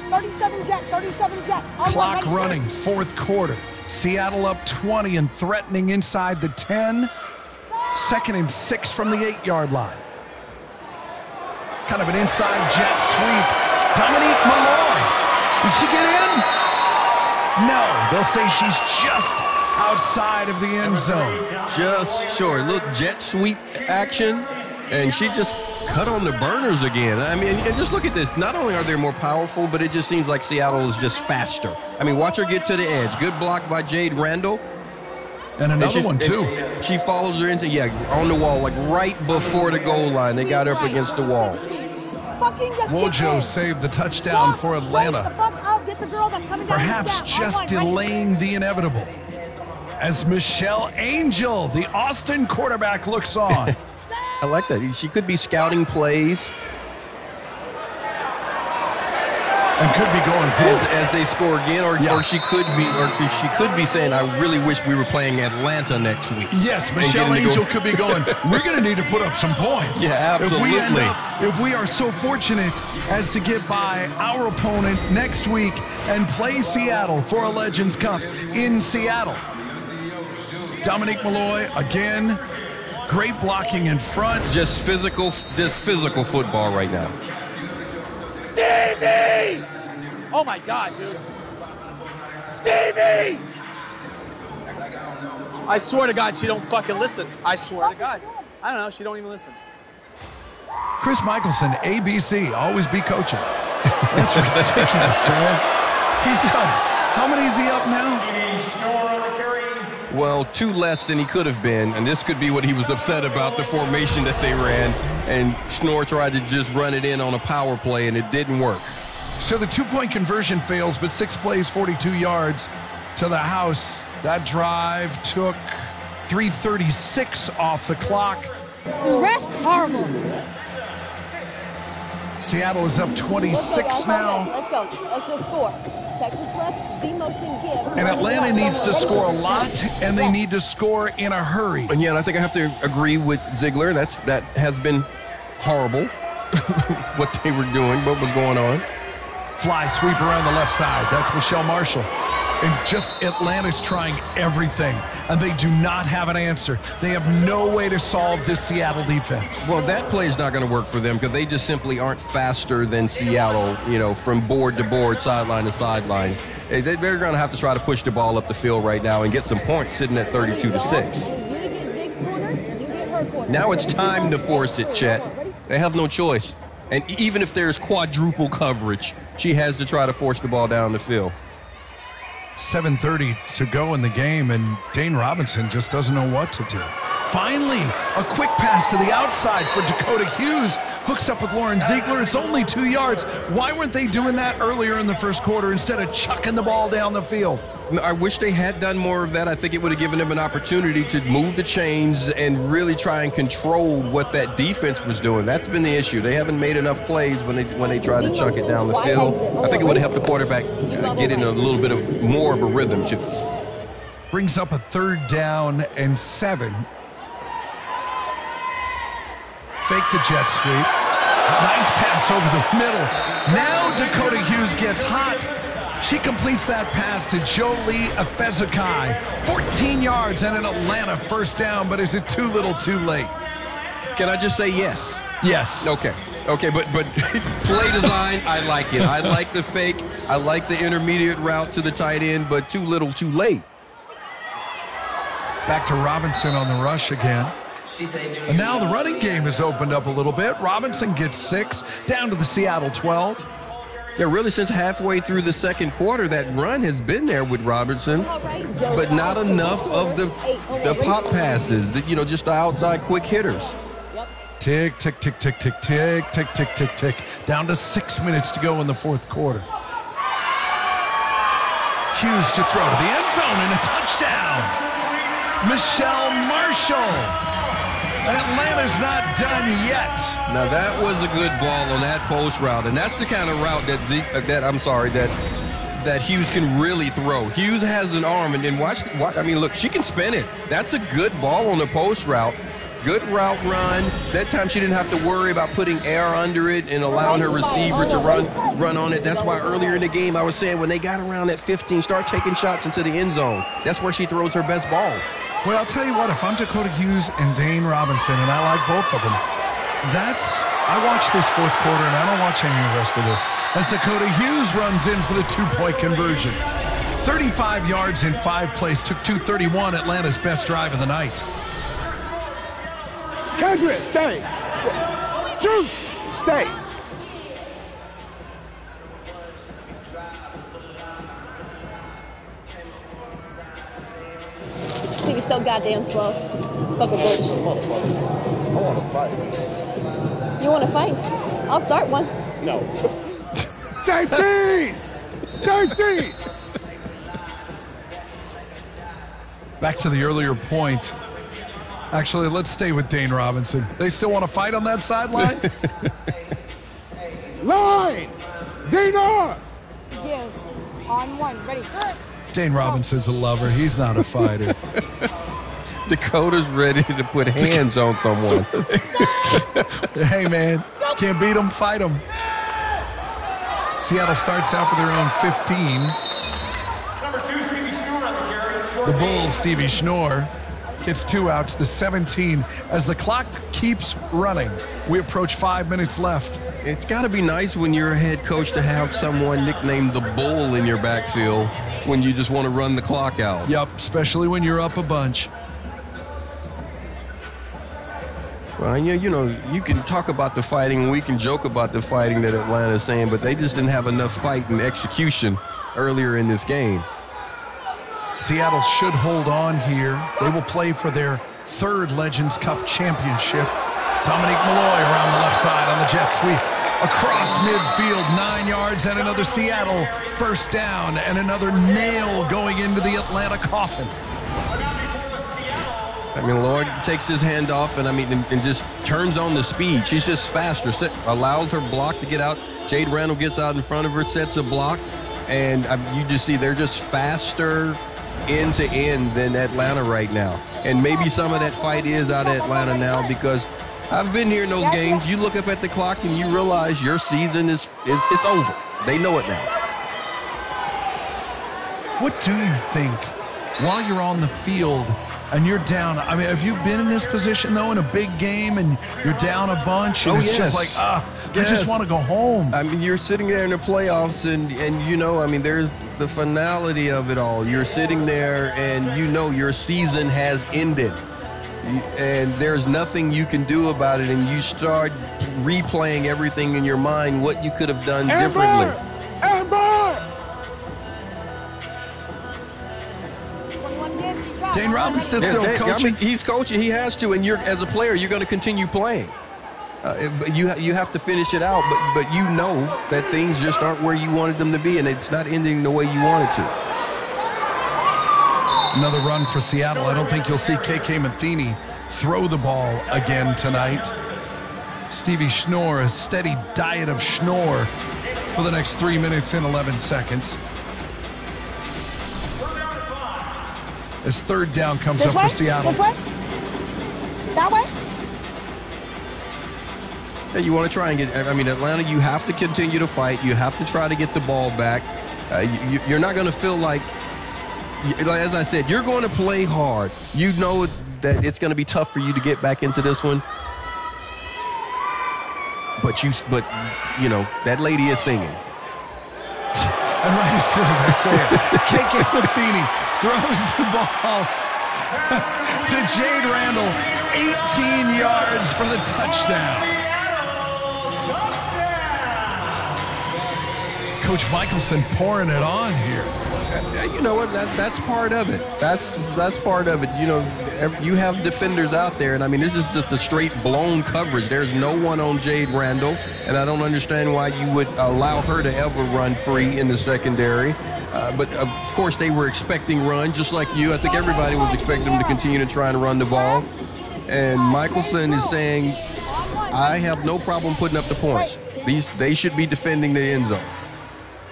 C: 37 jet.
A: Clock running, 4th quarter. Seattle up 20 and threatening inside the 10. 2nd and 6 from the 8-yard line. Kind of an inside jet sweep. Dominique Malloy. Did she get in? No, they'll say she's just outside of the end zone.
I: Just short. Look, jet sweep action, and she just cut on the burners again. I mean, and just look at this. Not only are they more powerful, but it just seems like Seattle is just faster. I mean, watch her get to the edge. Good block by Jade Randall.
A: And another one, too.
I: She follows her into, on the wall, like right before the goal line. They got her up against the wall.
A: Wojo saved the touchdown for Atlanta. Perhaps just delaying the inevitable. As Michelle Angel, the Austin quarterback, looks on.
I: I like that. She could be scouting plays.
A: And could be going
I: as they score again, or she could be saying, "I really wish we were playing Atlanta next week."
A: Yes, Michelle Angel could be going, "We're going to need to put up some points."
I: Yeah, absolutely.
A: If we are so fortunate as to get by our opponent next week and play Seattle for a Legends Cup in Seattle. Dominique Malloy again, great blocking in front.
I: Just physical football right now.
M: Stevie! Oh my God, dude. Stevie! I swear to God, she don't fucking listen. I swear to God. I don't know, she don't even listen.
A: Chris Michelson, ABC, always be coaching. That's ridiculous, man. He's up. How many is he up now?
I: Well, 2 less than he could have been, and this could be what he was upset about, the formation that they ran, and Schnorr tried to just run it in on a power play, and it didn't work.
A: So the 2-point conversion fails, but 6 plays, 42 yards to the house. That drive took 3:36 off the clock.
D: Ref's horrible.
A: Seattle is up 26 now.
D: Let's go. Let's just score. Texas left, Z-motion give.
A: And Atlanta needs to score a lot, and they need to score in a hurry.
I: And yeah, and I think I have to agree with Ziegler. That has been horrible, what they were doing, what was going on.
A: Fly sweep around the left side. That's Michelle Marshall. And just Atlanta's trying everything, and they do not have an answer. They have no way to solve this Seattle defense.
I: Well, that play is not going to work for them because they just simply aren't faster than Seattle, from board to board, sideline to sideline. They're going to have to try to push the ball up the field right now and get some points sitting at 32-6. Now it's time to force it, Chet. They have no choice. And even if there's quadruple coverage, she has to try to force the ball down the field.
A: 7:30 to go in the game, and Dane Robinson just doesn't know what to do. Finally, a quick pass to the outside for Dakota Hughes, hooks up with Lauren Ziegler. It's only 2 yards. Why weren't they doing that earlier in the first quarter instead of chucking the ball down the field?
I: I wish they had done more of that. I think it would have given them an opportunity to move the chains and really try and control what that defense was doing. That's been the issue. They haven't made enough plays when they try to chunk it down the field. I think it would have helped the quarterback get in a little bit of more of a rhythm, Chip.
A: Brings up a 3rd down and 7. Fake the jet sweep. Nice pass over the middle. Now Dakota Hughes gets hot. She completes that pass to Jolie Efezukai. 14 yards and an Atlanta first down, but is it too little too late?
I: Can I just say yes?
A: Yes.
I: Okay, but play design, I like it. I like the fake. I like the intermediate route to the tight end, but too little too late.
A: Back to Robinson on the rush again. And now the running game has opened up a little bit. Robinson gets 6, down to the Seattle 12.
I: Yeah, really since halfway through the second quarter, that run has been there with Robinson, but not enough of the pop passes, just the outside quick hitters.
A: Tick, tick, tick, tick, tick, tick, tick, tick, tick, tick. Down to 6 minutes to go in the fourth quarter. Hughes to throw to the end zone and a touchdown. Michelle Marshall. Atlanta's not done yet.
I: Now that was a good ball on that post route, and that's the kind of route that Hughes can really throw. Hughes has an arm, and then watch. Look, she can spin it. That's a good ball on the post route. Good route run. That time she didn't have to worry about putting air under it and allowing her receiver to run on it. That's why earlier in the game I was saying when they got around at 15, start taking shots into the end zone. That's where she throws her best ball.
A: Well, I'll tell you what, if I'm Dakota Hughes and Dane Robinson, and I like both of them, I watch this fourth quarter and I don't watch any of the rest of this. As Dakota Hughes runs in for the 2-point conversion. 35 yards in 5 plays, took 2:31, Atlanta's best drive of the night.
F: Kendra, stay. Juice, stay.
C: See, you're so goddamn slow. Fucking bitch.
F: I want to fight.
C: You want to fight? I'll start one.
F: No. Safeties! Safeties!
A: Back to the earlier point. Actually, let's stay with Dane Robinson. They still want to fight on that sideline?
F: Line! Dana!
C: Yeah. On one. Ready.
A: Dane Robinson's a lover. He's not a fighter.
I: Dakota's ready to put hands on someone.
A: Hey, man. Can't beat them, fight them. Seattle starts out for their own 15.
E: Number 2, Stevie Schnoor on the carry.
A: The Bull, Stevie Schnoor, gets 2 out to the 17 as the clock keeps running. We approach 5 minutes left.
I: It's got to be nice when you're a head coach to have someone nicknamed the Bull in your backfield when you just want to run the clock out.
A: Yep, especially when you're up a bunch.
I: Well, you can talk about the fighting, we can joke about the fighting that Atlanta is saying, but they just didn't have enough fight and execution earlier in this game.
A: Seattle should hold on here. They will play for their 3rd Legends Cup championship. Dominique Malloy around the left side on the jet sweep. Across midfield, 9 yards, and another Seattle first down, and another nail going into the Atlanta coffin.
I: Lloyd takes his hand off and just turns on the speed. She's just faster, allows her block to get out. Jade Randall gets out in front of her, sets a block, and you just see they're just faster end to end than Atlanta right now. And maybe some of that fight is out of Atlanta now because I've been here in those games. You look up at the clock and you realize your season it's over. They know it now.
A: What do you think while you're on the field and you're down? I mean, have you been in this position, though, in a big game and you're down a bunch and it's just like, I just want to go home?
I: I mean, you're sitting there in the playoffs and there's the finality of it all. You're sitting there and your season has ended. And there's nothing you can do about it, and you start replaying everything in your mind, what you could have done differently.
A: Dane Robinson still coaching.
I: He's coaching. He has to, and as a player, you're going to continue playing. But you have to finish it out, but you know that things just aren't where you wanted them to be, and it's not ending the way you wanted to.
A: Another run for Seattle. I don't think you'll see KK Matheny throw the ball again tonight. Stevie Schnorr, a steady diet of Schnorr for the next 3 minutes and 11 seconds. As third down comes
C: This
A: up
C: way?
A: for Seattle.
C: This way? That way?
I: Yeah, you want to try and get, I mean, Atlanta, you have to continue to fight. You have to try to get the ball back. You're not going to feel like, as I said, you're going to play hard. You know that it's going to be tough for you to get back into this one. But you know, that lady is singing.
A: And right as soon as I say it, KK Matheny throws the ball to Jade Randall, 18 yards for the touchdown. Coach Michelson pouring it on here.
I: You know what? That's part of it. That's part of it. You know, you have defenders out there, and I mean, this is just a straight blown coverage. There's no one on Jade Randall, and I don't understand why you would allow her to ever run free in the secondary. But of course, they were expecting run, just like you. I think everybody was expecting them to continue to try and run the ball. And Michelson is saying, I have no problem putting up the points. They should be defending the end zone.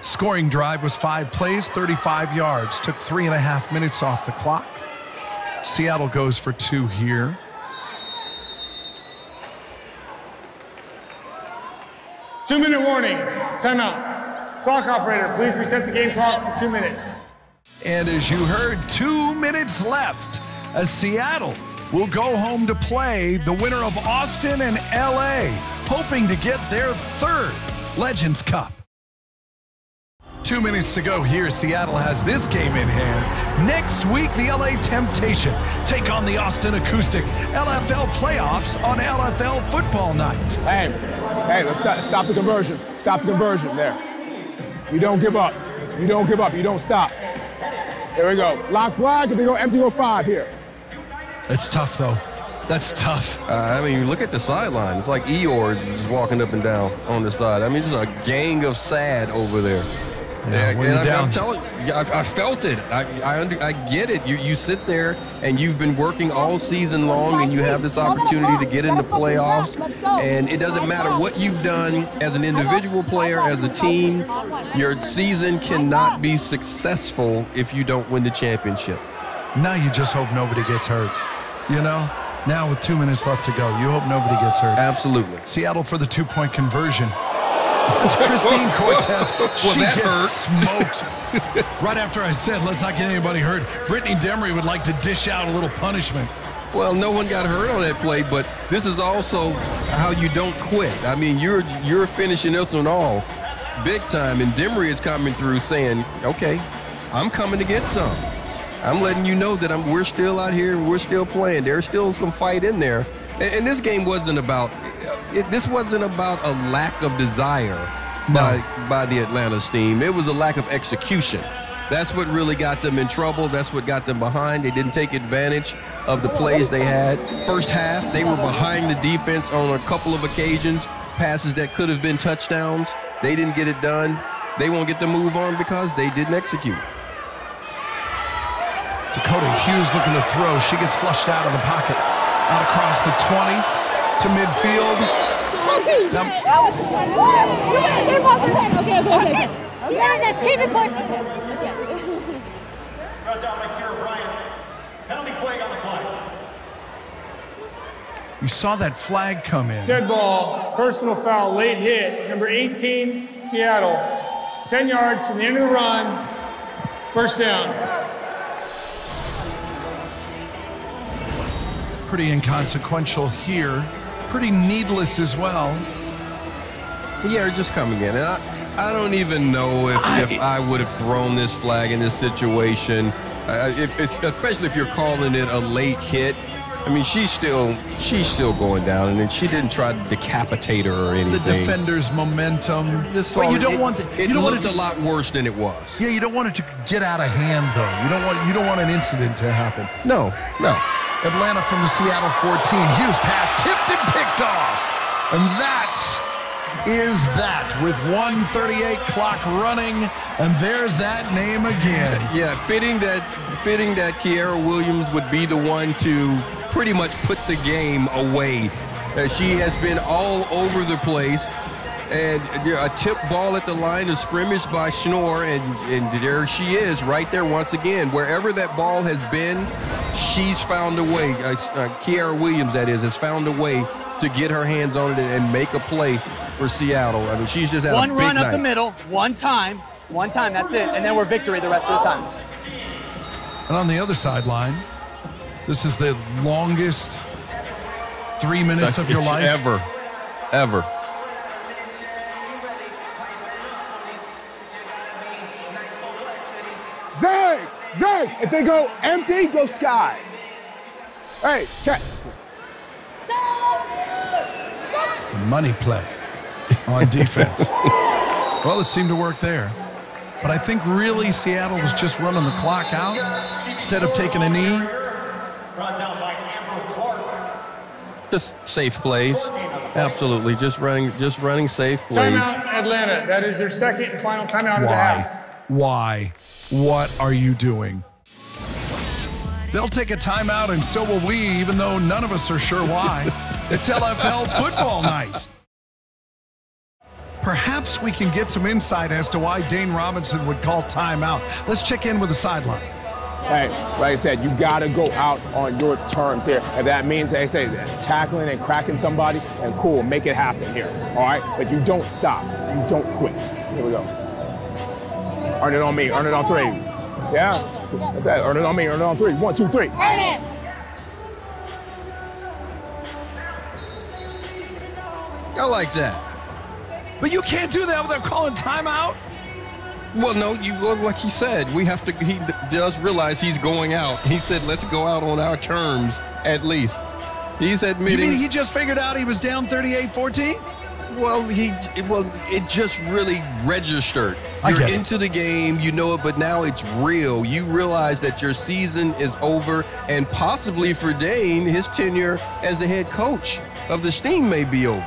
A: Scoring drive was 5 plays, 35 yards. Took 3.5 minutes off the clock. Seattle goes for 2 here.
L: Two-minute warning. Timeout. Clock operator, please reset the game clock to 2 minutes.
A: And as you heard, 2 minutes left as Seattle will go home to play the winner of Austin and LA, hoping to get their 3rd Legends Cup. 2 minutes to go here. Seattle has this game in hand. Next week, the LA Temptation take on the Austin Acoustic. LFL playoffs on LFL Football Night.
F: Hey, let's stop the conversion. Stop the conversion there. You don't give up. You don't give up. You don't stop. Here we go. Lock flag, and they go empty, go 5 here.
A: It's tough, though. That's tough.
I: I mean, look at the sideline. It's like Eeyore just walking up and down on the side. I mean, just a gang of sad over there.
A: Yeah,
I: and I'm telling you, I felt it. I get it. You sit there and you've been working all season long, and you have this opportunity to get into playoffs. And it doesn't matter what you've done as an individual player, as a team. Your season cannot be successful if you don't win the championship.
A: Now you just hope nobody gets hurt. You know? Now with 2 minutes left to go, you hope nobody gets hurt.
I: Absolutely.
A: Seattle for the 2-point conversion. It's Christine Cortez. She gets smoked. Right after I said, let's not get anybody hurt, Brittany Demery would like to dish out a little punishment.
I: Well, no one got hurt on that play, but this is also how you don't quit. I mean, you're finishing this one all big time, and Demery is coming through saying, okay, I'm coming to get some. I'm letting you know that we're still out here and we're still playing. There's still some fight in there. And this game wasn't about this wasn't about a lack of desire by the Atlanta team. It was a lack of execution. That's what really got them in trouble. That's what got them behind. They didn't take advantage of the plays they had. First half, they were behind the defense on a couple of occasions, passes that could have been touchdowns. They didn't get it done. They won't get the move on because they didn't execute.
A: Dakota Hughes looking to throw. She gets flushed out of the pocket. Out across the 20 to midfield.
D: Okay, let's keep it pushing.
E: Brought down by Kira Bryant. Penalty flag on the play.
A: You saw that flag come in.
L: Dead ball, personal foul, late hit. Number 18, Seattle. 10 yards from the end of the run. First down.
A: Pretty inconsequential here. Pretty needless as well.
I: Yeah, just coming in. And I don't even know if I would have thrown this flag in this situation, especially if you're calling it a late hit. I mean, she's still going down, and she didn't try to decapitate her or anything.
A: The defender's momentum.
I: Well, you don't want it looked a lot worse than it was.
A: Yeah, you don't want it to get out of hand, though. You don't want an incident to happen.
I: No.
A: Atlanta from the Seattle 14. Hughes pass tipped and picked off. And that is that with 1:38 clock running, and there's that name again.
I: Yeah, fitting that Kiara Williams would be the one to pretty much put the game away. She has been all over the place. And a tip ball at the line of scrimmage by Schnorr, and there she is right there once again. Wherever that ball has been, she's found a way. Kiara Williams, that is, has found a way to get her hands on it and make a play for Seattle. I mean, she's just had
M: one
I: a big
M: run
I: night.
M: up the middle, one time, that's it, and then we're victory the rest of the time.
A: And on the other sideline, this is the longest 3 minutes of your life
I: ever.
F: Zay, if they go empty, go sky. Hey,
A: money play on defense. Well, it seemed to work there. But I think really Seattle was just running the clock out instead of taking a knee.
I: Just safe plays. Absolutely. Just running safe plays.
L: Timeout, Atlanta. That is their second and final timeout of the half.
A: Why? What are you doing? They'll take a timeout, and so will we, even though none of us are sure why. It's LFL football night. Perhaps we can get some insight as to why Dane Robinson would call timeout. Let's check in with the sideline.
F: Hey, like I said, you got to go out on your terms here. If that means, like I say, tackling and cracking somebody, and cool, make it happen here, all right? But you don't stop. You don't quit. Here we go. Earn it on me. Earn it on three. Yeah? That's that. Earn it on me. Earn it on three. 1, 2, 3.
D: Earn it.
I: I like that.
A: But you can't do that without calling timeout.
I: Well, no, you look like he said. We have to. He does realize he's going out. He said, "Let's go out on our terms, at least." He's admitting.
A: You mean he just figured out he was down 38-14?
I: Well, it just really registered. You're into the game, you know it, but now it's real. You realize that your season is over, and possibly for Dane, his tenure as the head coach of the Sting may be over.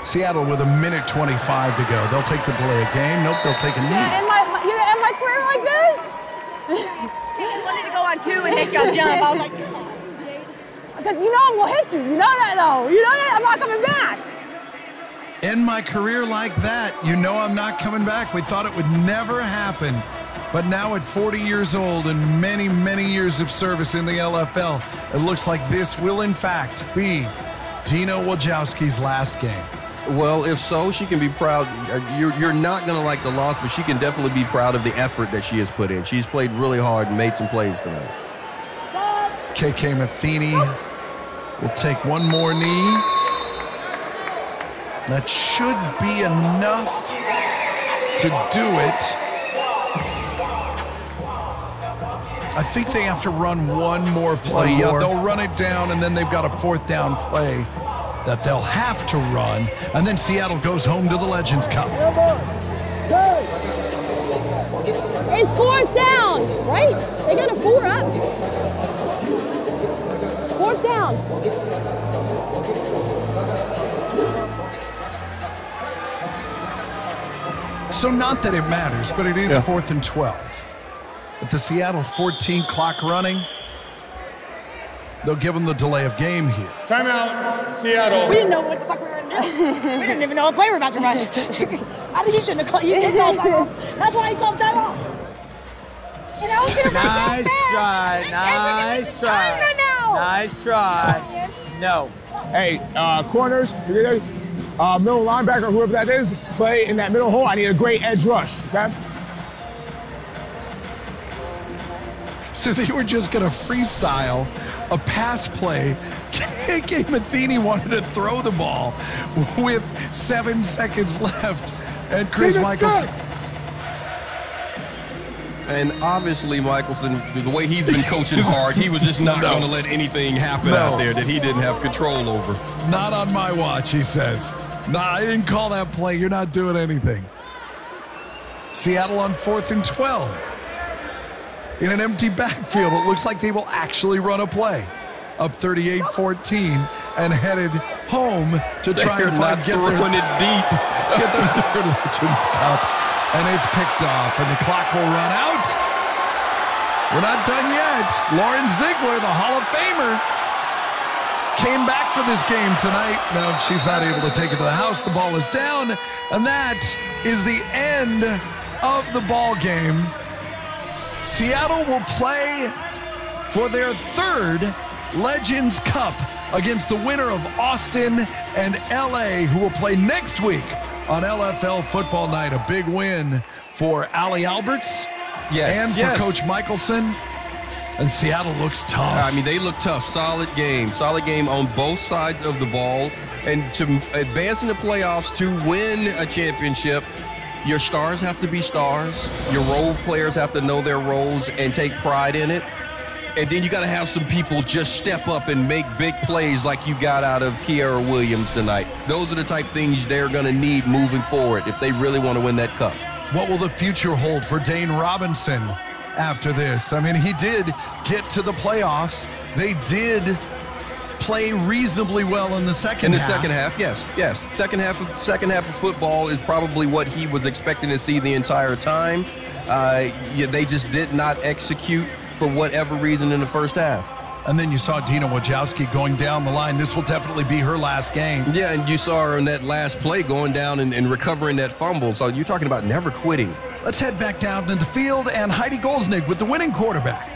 A: Seattle with 1:25 to go. They'll take the delay of game. Nope, they'll take a knee.
D: You end my career like this?
C: He wanted to go on 2 and make y'all jump. I was like, come on.
D: Because you know I'm going to hit you. You know that, though. You know that? I'm not coming back.
A: In my career like that, you know I'm not coming back. We thought it would never happen. But now at 40 years old and many, many years of service in the LFL, it looks like this will, in fact, be Dino Wojciechowski's last game.
I: Well, if so, she can be proud. You're not going to like the loss, but she can definitely be proud of the effort that she has put in. She's played really hard and made some plays tonight.
A: KK Matheny will take one more knee. That should be enough to do it. I think they have to run one more play.
I: One more.
A: Yeah, they'll run it down, and then they've got a 4th down play that they'll have to run, and then Seattle goes home to the Legends Cup.
D: It's 4th down, right? They got a 4 up. 4th down.
A: So not that it matters, but it is 4th and 12. At the Seattle 14 clock running, they'll give them the delay of game here.
L: Timeout, Seattle.
C: We didn't know what the fuck we were going to do. We didn't even know what play we were about to run. He shouldn't have called you. That's why he called timeout. You know,
M: Nice try. Nice try. Nice try.
F: No. Hey, corners, middle linebacker, whoever that is, play in that middle hole. I need a great edge rush, okay?
A: So they were just going to freestyle a pass play. KK Matheny wanted to throw the ball with 7 seconds left. And Chris Michelson.
I: And obviously, Michelson, the way he's been coaching hard, he was just not going to let anything happen out there that he didn't have control over.
A: Not on my watch, he says. Nah, I didn't call that play. You're not doing anything. Seattle on 4th and 12. In an empty backfield, it looks like they will actually run a play. up 38-14 and headed home to try and get their third Legends Cup. And it's picked off, and the clock will run out. We're not done yet. Lauren Ziegler, the Hall of Famer, came back for this game tonight. No, she's not able to take it to the house. The ball is down, and that is the end of the ball game. Seattle will play for their third Legends Cup against the winner of Austin and LA, who will play next week on LFL Football Night. A big win for Allie Alberts and for Coach Michelson. And Seattle looks tough.
I: I mean, they look tough. Solid game on both sides of the ball. And to advance in the playoffs, to win a championship, your stars have to be stars. Your role players have to know their roles and take pride in it. And then you got to have some people just step up and make big plays like you got out of Kiara Williams tonight. Those are the type things they're going to need moving forward if they really want to win that cup.
A: What will the future hold for Dane Robinson after this? I mean, he did get to the playoffs. They did play reasonably well in the second half.
I: Second half, yes. Second half of football is probably what he was expecting to see the entire time. They just did not execute for whatever reason in the first half.
A: And then you saw Dina Wojcicki going down the line. This will definitely be her last game.
I: Yeah, and you saw her in that last play going down and recovering that fumble. So you're talking about never quitting.
A: Let's head back down to the field and Heidi Golznig with the winning quarterback.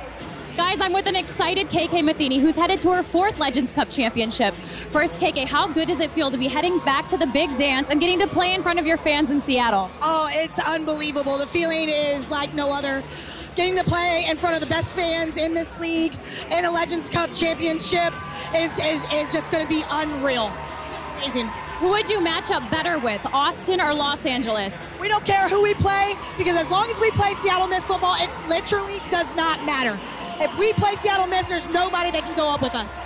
J: Guys, I'm with an excited KK Matheny, who's headed to her fourth Legends Cup championship. First, KK, how good does it feel to be heading back to the big dance and getting to play in front of your fans in Seattle?
C: Oh, it's unbelievable. The feeling is like no other. Getting to play in front of the best fans in this league in a Legends Cup championship is just going to be unreal. Amazing.
J: Who would you match up better with, Austin or Los Angeles?
C: We don't care who we play, because as long as we play Seattle Miss football, it literally does not matter. If we play Seattle Miss, there's nobody that can go up with us.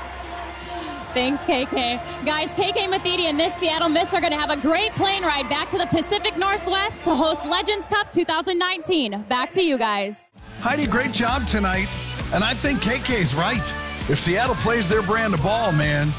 J: Thanks, KK. Guys, KK Matheny and this Seattle Miss are going to have a great plane ride back to the Pacific Northwest to host Legends Cup 2019. Back to you guys.
A: Heidi, great job tonight. And I think KK's right. If Seattle plays their brand of ball, man,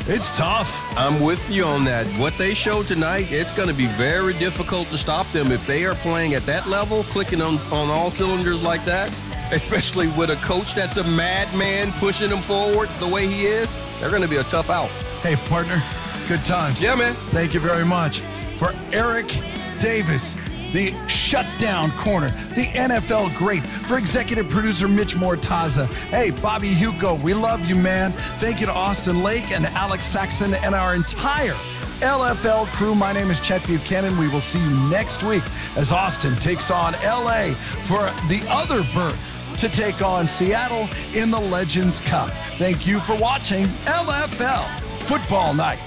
A: it's tough.
I: I'm with you on that. What they showed tonight, it's going to be very difficult to stop them if they are playing at that level, clicking on all cylinders like that, especially with a coach that's a madman pushing them forward the way he is. They're going to be a tough out.
A: Hey, partner, good times.
I: Yeah, man.
A: Thank you very much. For Eric Davis, the shutdown corner, the NFL great. For executive producer Mitch Mortaza. Hey, Bobby Hugo, we love you, man. Thank you to Austin Lake and Alex Saxon and our entire LFL crew. My name is Chet Buchanan. We will see you next week as Austin takes on LA for the other berth to take on Seattle in the Legends Cup. Thank you for watching LFL Football Night.